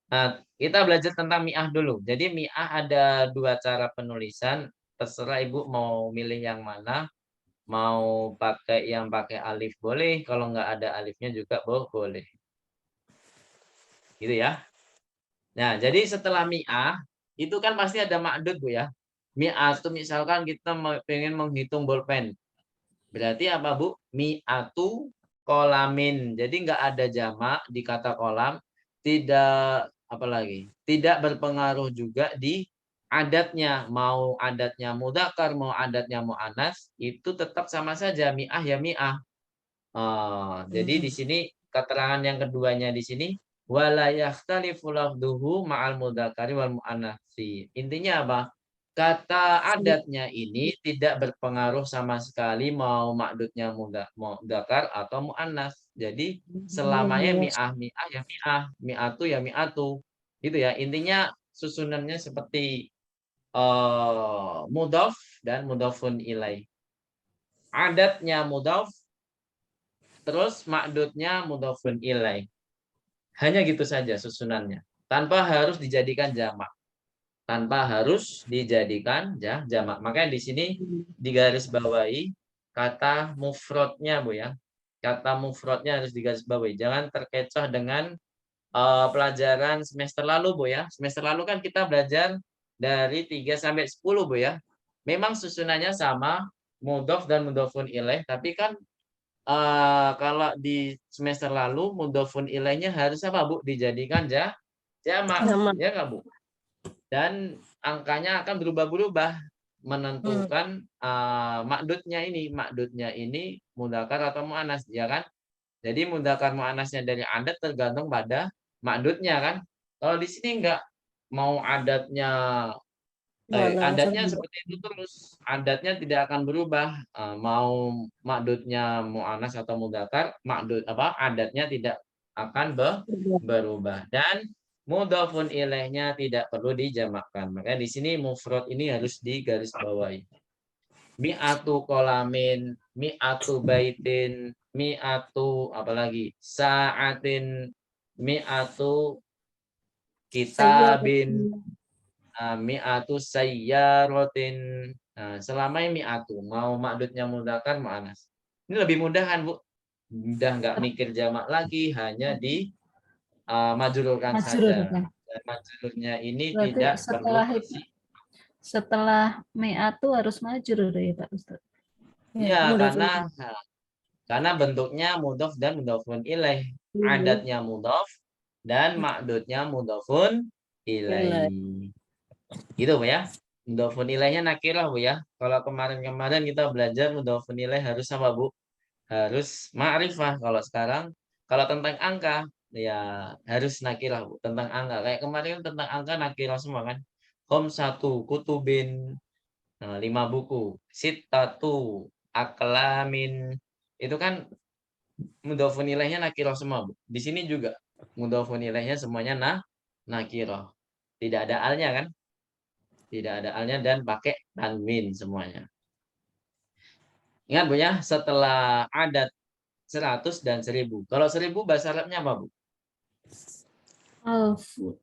Nah, kita belajar tentang mi'ah dulu. Jadi mi'ah ada 2 cara penulisan. Terserah Ibu mau milih yang mana. Mau pakai yang pakai alif boleh. Kalau nggak ada alifnya juga boleh. Gitu ya. Nah, jadi setelah mi'ah, itu kan pasti ada ma'dud, Bu ya. Mi'atu misalkan kita pengen menghitung bolpen. Berarti apa, Bu? Mi'atu kolamin. Jadi nggak ada jamak di kata kolam. Tidak, apa lagi? Tidak berpengaruh juga di adatnya. Mau adatnya mudzakkar, mau adatnya mu'anats, itu tetap sama saja. Mi'ah ya mi'ah. Jadi di sini keterangan yang keduanya di sini wala yakhtalifu lafdhuhu ma'al mudzakkari wal muannatsi. Intinya apa? Kata adatnya ini tidak berpengaruh sama sekali mau makdudnya mudzakkar atau muannats. Jadi selamanya mi'ah ya mi'ah, mi'atu ya mi'atu. Gitu ya. Intinya susunannya seperti mudhaf dan mudhafun ilaih. Adatnya mudhaf, terus makdudnya mudhafun ilaih. Hanya gitu saja susunannya. Tanpa harus dijadikan jamak. Tanpa harus dijadikan jamak. Makanya di sini digarisbawahi kata mufrodnya, Bu ya. Kata mufrodnya harus digarisbawahi. Jangan terkecoh dengan pelajaran semester lalu, Bu ya. Semester lalu kan kita belajar dari 3 sampai 10, Bu ya. Memang susunannya sama, mudhaf dan mudhafun ilaih, tapi kan kalau di semester lalu mudhofun ilaihnya harus apa, Bu? Dijadikan jamak, ya nggak, Bu? Dan angkanya akan berubah-berubah menentukan makdudnya ini mudzakkar atau muannats, ya kan? Jadi mudzakkar muannasnya dari adat tergantung pada makdudnya kan. Kalau di sini enggak, mau adatnya adatnya seperti itu terus, adatnya tidak akan berubah. Mau makdudnya mu'annas atau mudzakkar, adatnya tidak akan berubah. Dan mudhafun ilaihnya tidak perlu dijamakkan. Makanya di sini mufrad ini harus digarisbawahi. Mi'atu kolamin, mi'atu baitin, mi'atu apalagi sa'atin, mi'atu kitabin, mi'atu sayyaratin. Nah, selama ini mi'atu mau makdudnya mudzakkar mu'annas. Ini lebih mudah kan, Bu? Mudah, nggak mikir jamak lagi, hanya di majrurkan saja. Dan majrurnya ini Berarti tidak perlu setelah mi'atu harus majrur ya Pak Ustaz? Ya, karena bentuknya mudhaf dan mudhafun ilaih. Adatnya mudhaf dan makdudnya mudhafun ilaih. Gitu, Bu ya. Mudhafun ilaihnya nakirah, Bu ya. Kalau kemarin kita belajar mudhafun ilaih harus apa, Bu? Harus ma'rifah. Kalau sekarang Kalau tentang angka, ya harus nakirah, Bu. Tentang angka. Kayak kemarin tentang angka nakirah semua kan. Satu kutubin, 5 buku. Sittatu aklamin. Itu kan mudhofun ilaihnya nakirah semua, Bu. Di sini juga mudhofun ilaihnya semuanya nakirah. Tidak ada alnya kan? Tidak ada alnya dan pakai tanwin semuanya. Ingat Bu ya, setelah adat 100 dan 1000. Kalau 1000 bahasa Arabnya apa, Bu? Alfu.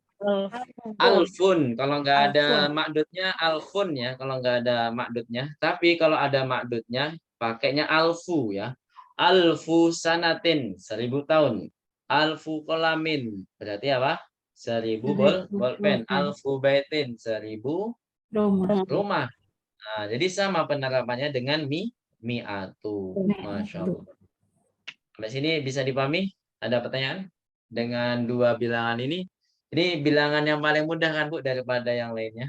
Alfun. Kalau nggak ada Alfun. makdutnya alfun ya. Kalau nggak ada makdutnya. Tapi kalau ada makdutnya, pakainya alfu ya. Alfu sanatin, 1000 tahun. Alfu kolamin, berarti apa? 1000 bolpen. Alfu baitin, 1000 Roma. rumah. Nah, jadi sama penerapannya dengan mi'atu. Masya Allah. Sampai sini bisa dipahami? Ada pertanyaan? Dengan dua bilangan ini bilangan yang paling mudah kan, Bu, daripada yang lainnya.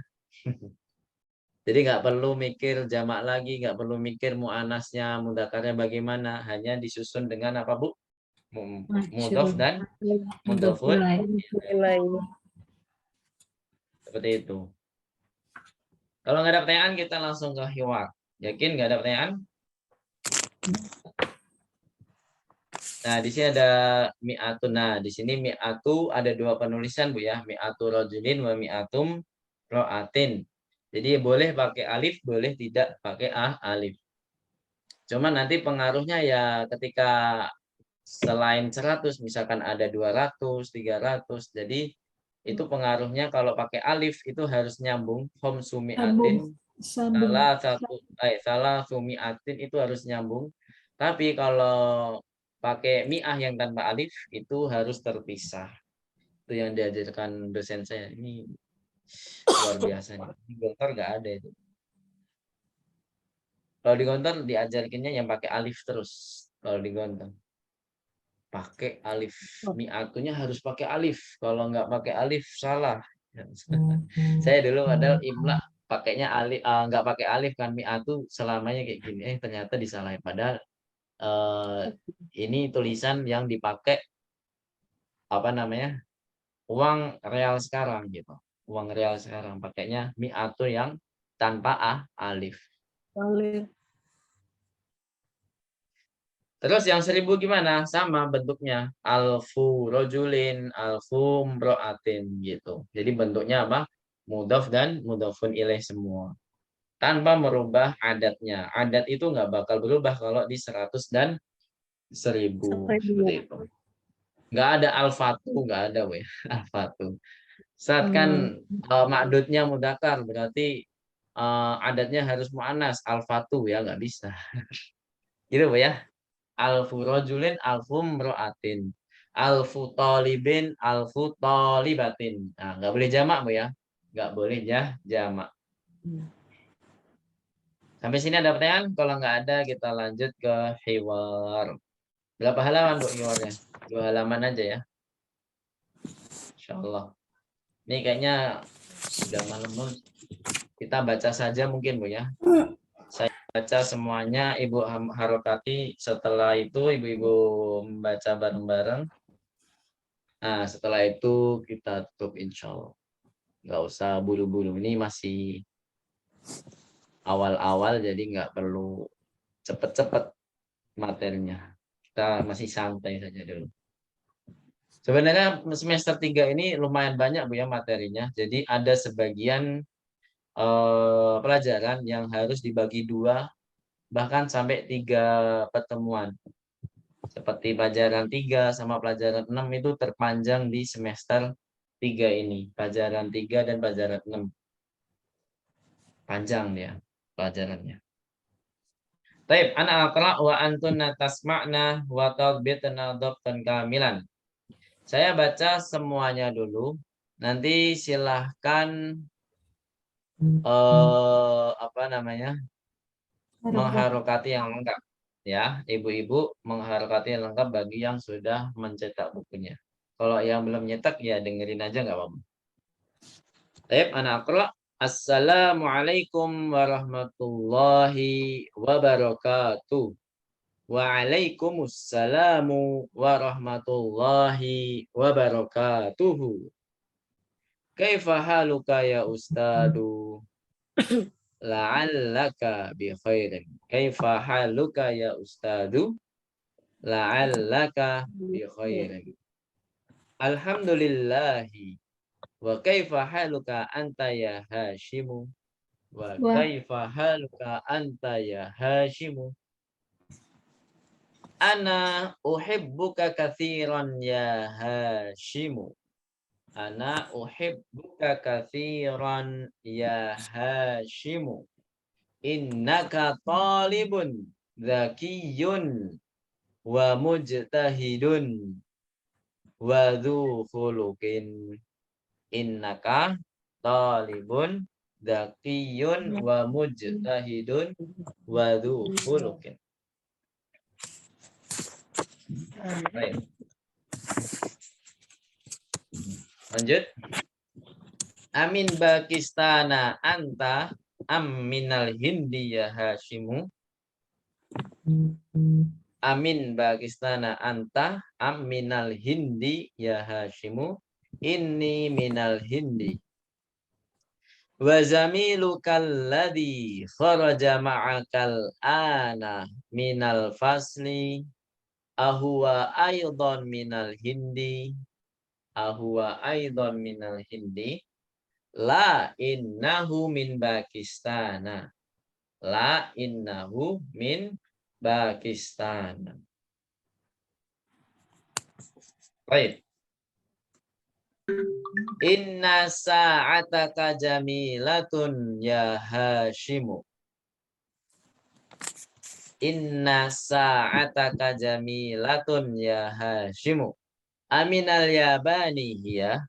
Jadi nggak perlu mikir jamak lagi, nggak perlu mikir mu'anasnya, mudzakarnya bagaimana. Hanya disusun dengan apa, Bu? Mudhof dan mudhofun. Seperti itu. Kalau nggak ada pertanyaan, kita langsung ke hiwar. Yakin nggak ada pertanyaan? Nah, di sini ada mi'atu. Nah, di sini mi'atu ada dua penulisan, Bu ya. Mi'atu rajulin wa mi'atum ro'atin. Jadi boleh pakai alif, boleh tidak pakai alif. Cuma nanti pengaruhnya ya ketika selain 100, misalkan ada 200, 300. Jadi itu pengaruhnya kalau pakai alif itu harus nyambung. Hom sumi'atin. Salah sumi'atin itu harus nyambung. Tapi kalau pakai mi'ah yang tanpa alif itu harus terpisah. Itu yang diajarkan dosen saya. Ini luar biasa nih. Di Gontor nggak ada itu. Kalau di Gontor diajarkannya yang pakai alif terus. Kalau di Gontor pakai alif. Mi'atunya harus pakai alif. Kalau nggak pakai alif salah. Saya dulu padahal imla pakainya alif, nggak pakai alif kan, mi'atu selamanya kayak gini. Ternyata disalahin. Padahal ini tulisan yang dipakai apa namanya, uang real sekarang gitu. Uang real sekarang pakainya mi'atu yang tanpa alif. Terus yang 1000 gimana? Sama bentuknya. Alfu rojulin, alfu mro'atin gitu. Jadi bentuknya apa? Mudhaf dan mudhafun ilaih semua. Tanpa merubah adatnya. Adat itu nggak bakal berubah kalau di 100 dan 1000. Seperti itu. Nggak ada al-fatu, nggak ada weh. Al-fatu. Saat kan makdudnya mudakar, berarti adatnya harus mu'anas. Al-fatu ya, nggak bisa. Gitu ya. Alfu rojulin, alfu mro'atin. Alfu tolibin, alfu tolibatin. Nah, nggak boleh jamak, Bu ya. Nggak boleh jamak. Sampai sini ada pertanyaan? Kalau nggak ada, kita lanjut ke hiwar. Berapa halaman, Bu, hiwarnya? 2 halaman aja ya. Insya Allah. Ini kayaknya sudah malam. Kita baca saja mungkin, Bu ya. Saya baca semuanya, Ibu harokati. Setelah itu, Ibu-ibu membaca bareng-bareng. Nah, setelah itu kita tutup insya Allah. Nggak usah buru-buru. Ini masih awal-awal, jadi nggak perlu cepet-cepet materinya. Kita masih santai saja dulu. Sebenarnya semester 3 ini lumayan banyak, Bu ya, materinya. Jadi ada sebagian pelajaran yang harus dibagi 2, bahkan sampai 3 pertemuan. Seperti pelajaran 3 sama pelajaran 6 itu terpanjang di semester 3 ini. Pelajaran 3 dan pelajaran 6. Panjang dia pelajarannya. Baik, ana aqra wa antunna tasma'na wa tadbitna dhabtan kamilan. Saya baca semuanya dulu. Nanti silahkan mengharokati yang lengkap. Ya, ibu-ibu mengharokati yang lengkap bagi yang sudah mencetak bukunya. Kalau yang belum nyetak ya dengerin aja nggak apa-apa. Baik, ana aqra. Assalamualaikum warahmatullahi wabarakatuh. Wa'alaikumussalam warahmatullahi wabarakatuh. Kaifa haluka ya ustadu? La'allaka bi khairin. Kaifa haluka ya ustadu? La'allaka bi khairin. Alhamdulillahi. Wa kaifa haluka anta ya Hashimu? Wa kaifa haluka anta ya Hashimu? Ana uhibbuka katsiran ya Hashimu. Ana uhibbuka katsiran ya Hashimu. Innaka talibun zakiyun wa mujtahidun wa dzu khuluqin. Innaka talibun zakiyun wa mujtahidun wa dzu khuluqin. Baik. Lanjut. Amin Pakistana anta minal hindi ya Hashimu. Amin Pakistana anta minal hindi ya Hashimu. Inni minal hindi. Wa zamilukal ladzi kharaja ma'akal ana minal fasli. Ahuwa aidan minal hindi. Ahuwa aidan minal hindi. La innahu min Pakistana. La innahu min Pakistana. Baik. Inna sa'ataka jamilatun ya Hashimu. Inna sa'ataka jamilatun ya Hashimu. Aminal yabani hiya.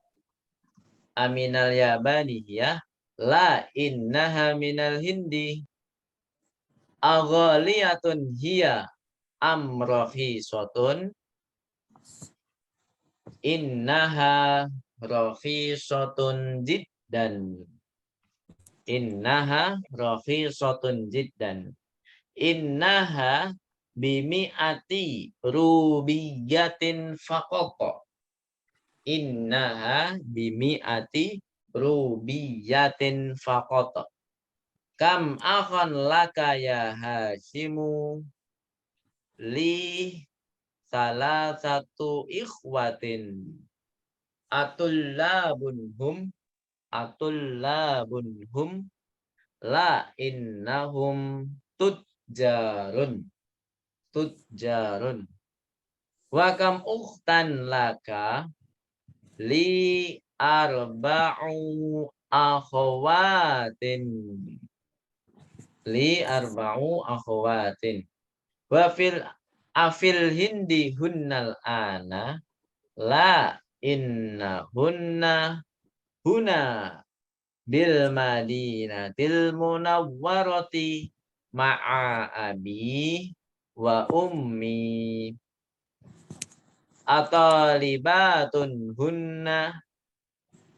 Aminal yabani hiya. La innaha minal hindi. Aghaliyatun hiya. Amrohisotun. Innaha rohisotun jiddan. Innaha rohisotun jiddan. Innaha bimi'ati rubiyatin faqata. Innaha bimi'ati rubiyatin faqata. Kam akhan laka ya Hashimu? Li salah satu ikhwatin. Atullabun hum. La innahum tujjarun. Wa kam ukhtan laka? Li arba'u akhawatin. Li arba'u akhawatin. Wa fil afil hindi hunnal ana. La inna hunna huna bil madinatil munawwarati ma'a abi wa ummi. Atalibatun hunna.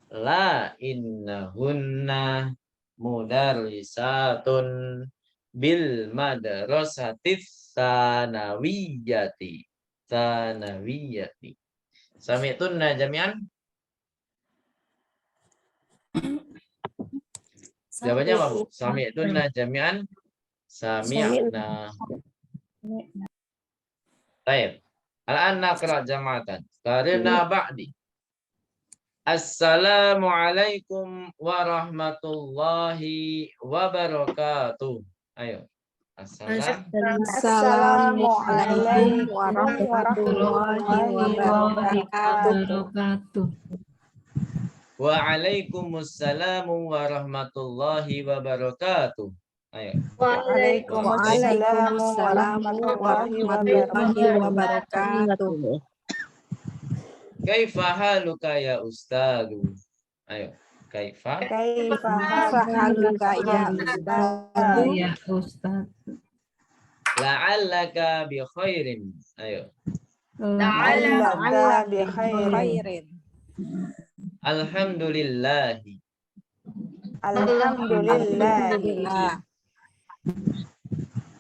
La inna hunna mudarrisatun bil madrasatis sanawiyati. Sami'tunna jami'an? Jawabannya apa, Bu? Sami'tunna jami'an? Sami'na. Baik. Al-an naqra jama'atan. Karena ba'di. Assalamualaikum warahmatullahi wabarakatuh. Ayo. Assalamualaikum warahmatullahi wabarakatuh. Waalaikumsalam warahmatullahi wabarakatuh. Ayo. Waalaikumsalam warahmatullahi wabarakatuh. Kaifa haluka ya ustadu? Ayo. Kaifa haluka ya ustadu? Ya Ustaz. La'allaka bi khairin. Ayo. La'allaka bi khairin. Alhamdulillahi. Alhamdulillah.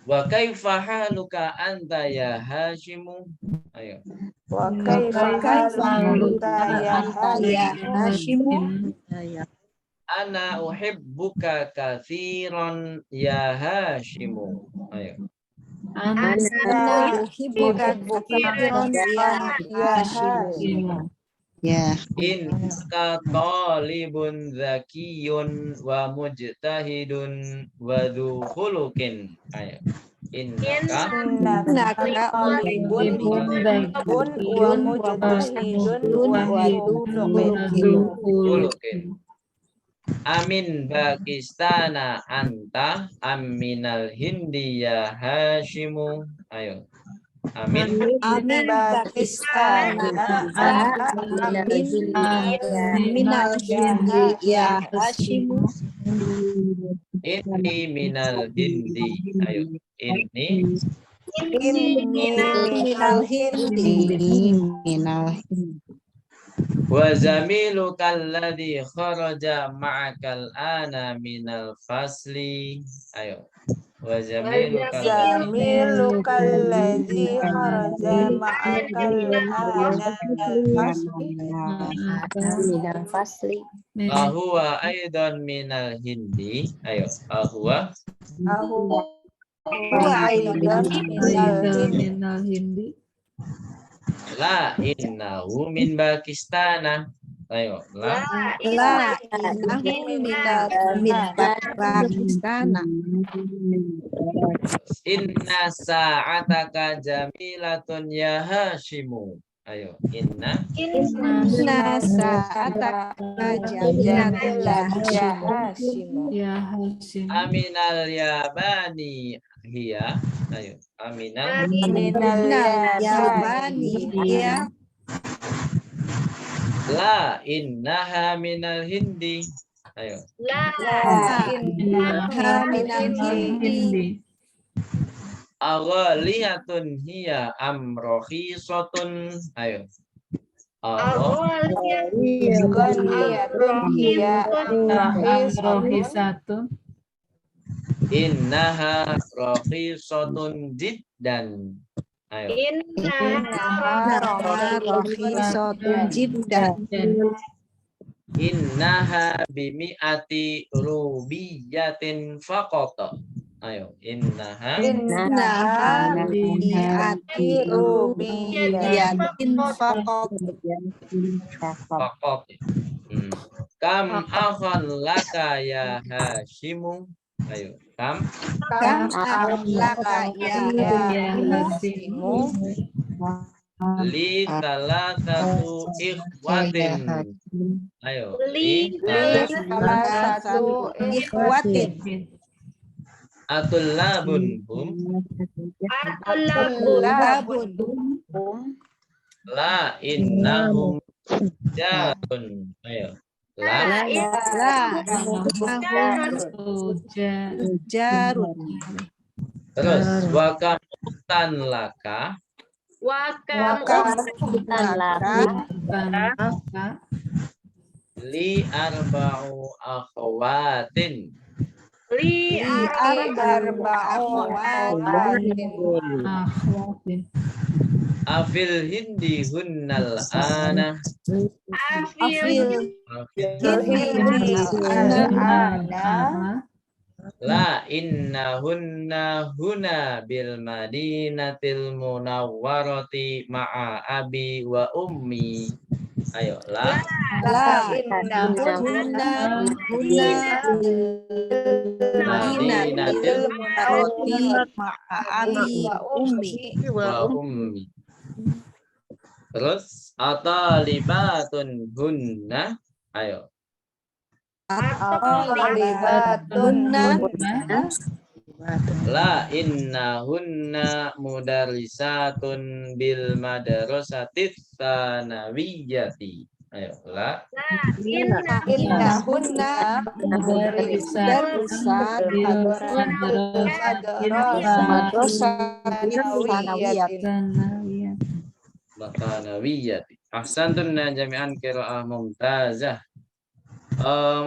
Wa kaifa haluka anta ya Hashimu? Ayo. Wa kaifa haluka ya Hashimu? Ana uhibbuka katsiran ya Hashimu. Ayo. Ana uhibbuka katsiran ya Hashimu. Innaka talibun zakiyun wa mujtahidun wa dzu khuluqin. Ayo. Innaka Innaka talibun wa mujtahidun wa dzu khuluqin. Amin Pakistana anta aminal Hindi ya Hashimu. Ayo. Amin. Amin Pakistan minal Hindi ya Hashimu. Ini minal Hindi. Ayo. Ini Minal Hindi. wa zamiluka alladhi kharaja ma'akal ana minal fasli. Ayo. Wa zamiluka Zamiluka alladhi kharaja ma'akal ana minal fasli. Ahuwa aidan minal Hindi. Ayo. Ahuwa Huwa aidan minal Hindi. la innahu min Pakistana. Ayo. La La innahu min Pakistan. inna sa'ataka jamilatun ya Hashimu. Ayo. Inna Inna sa'ataka jamilatun ya Hashimu. aminal yabani hiya. Ayo. Aminal Minal yabani ya. la innaha minal Hindi. Ayo. La innaha minal Hindi. Aghaliyatun hiya am rakhisatun. Ayo. Ghaniyatun hiya Rohisatun. Innaha rakhisatun jiddan. Ayo. innaha rakhisatun jiddan. Innaha bimi'ati rubiyatin faqata. Ayo. Innaha Innaha bi'ati rubiyatin faqat. faqat. Kam akhan laka ya Hashimu. Ayo. Kam Kam akhlaka ya Hashimu. li talatatu ikhwatin. Ayo. Li Salah satu ikhwatin. atullabun hum. Tullabun La innahum jarun. Ayo. La jarun. terus wakam utan laka li arba'u akhwatin. Afil Hindi hunnal ana. La inna hunna huna bil madinatil munawwarati ma'a abi wa ummi. Ayo. La madinatil wa ummi. Terus atalibatun hunna. Ayo. La inna hunna mudarrisatun bil madrasatis tsanawiyati. Ayo. La Innahunna tsanawiyati. Ahsantun jami'an qiraah mumtazah.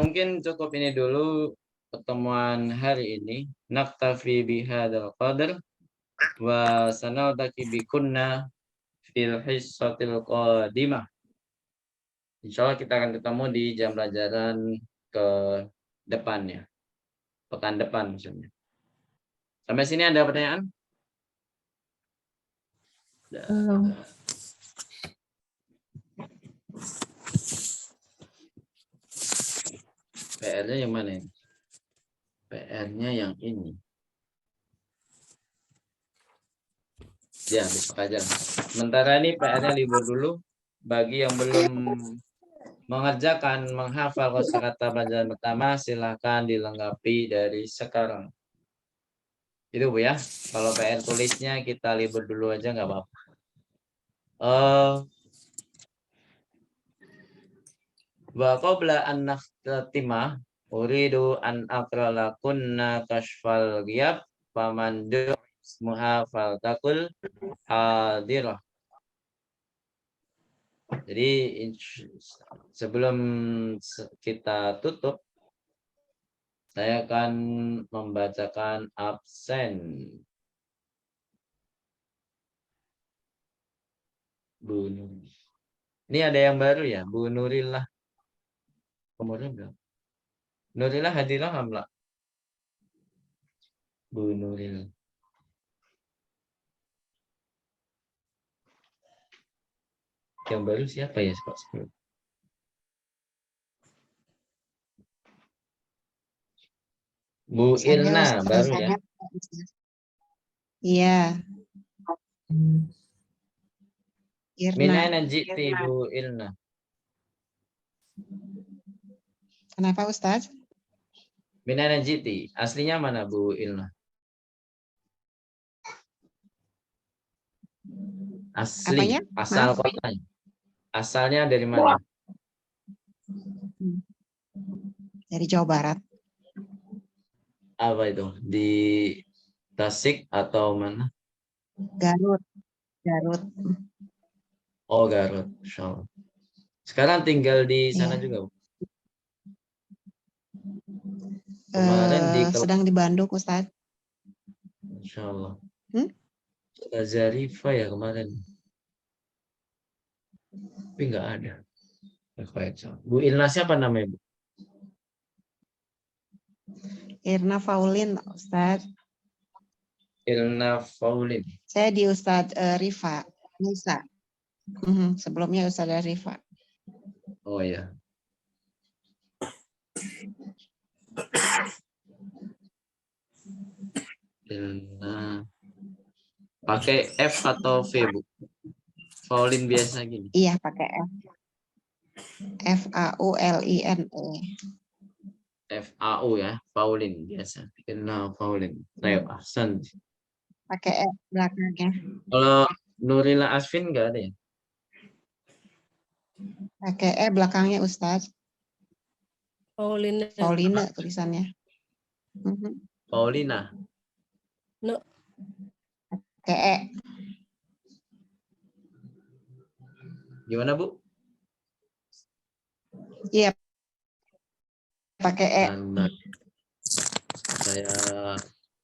Mungkin cukup ini dulu pertemuan hari ini. Naktafi bihadzal qadar wa sanaltaqi bikunna fil hissatil qadimah. Insyaallah kita akan ketemu di jam pelajaran ke depannya. Pekan depan maksudnya. Sampai sini ada pertanyaan? PR-nya yang mana ini? PR-nya yang ini. Ya, besok aja. Sementara ini PR-nya libur dulu. Bagi yang belum mengerjakan menghafal kosakata pelajaran pertama, silahkan dilengkapi dari sekarang. Itu Bu ya. Kalau PR tulisnya kita libur dulu aja nggak apa-apa. Wa qabla an nakhtatima uridu an akralakunna kashfal ghiyab faman muhafal takul hadirah. Jadi sebelum kita tutup, saya akan membacakan absen. Bu Nuril. Ini ada yang baru ya, Bu Nurillah. Kemudian enggak? Nurillah hadirah enggak? Bu Nuril. Yang baru siapa ya, Pak? Bu Irna baru ya? Iya. Irna. Minana jiti Bu Irna. Kenapa Ustaz? Minana jiti. Aslinya mana Bu Irna? Asli. Apanya? Asal kotanya. Asalnya dari mana? Dari Jawa Barat. Apa itu? Di Tasik atau mana? Garut. Garut. Oh, Garut. Insyaallah. Sekarang tinggal di sana juga, Bu? Kemarin Sedang di Bandung, Ustaz. Insyaallah. Zarifa ya kemarin. Tapi nggak ada. Bu Irna siapa namanya, Bu? Irna Faulin, Ustaz. Irna Faulin. Saya di Ustaz Rifa. Nisa. Sebelumnya Ustaz Rifa. Oh ya. Irna. Pakai F atau V, Bu? Faulin biasa gini. Iya, pakai F. Fauline. FAU ya, Faulin biasa. Irna Faulin. Ayo, Ahsan. Pakai F belakangnya. Kalau Nurila Asfin nggak ada ya? Pakai E belakangnya Ustaz. Pauline. Pauline tulisannya. Paulina. No. Pakai E. Gimana, Bu? Iya. Pakai E. Saya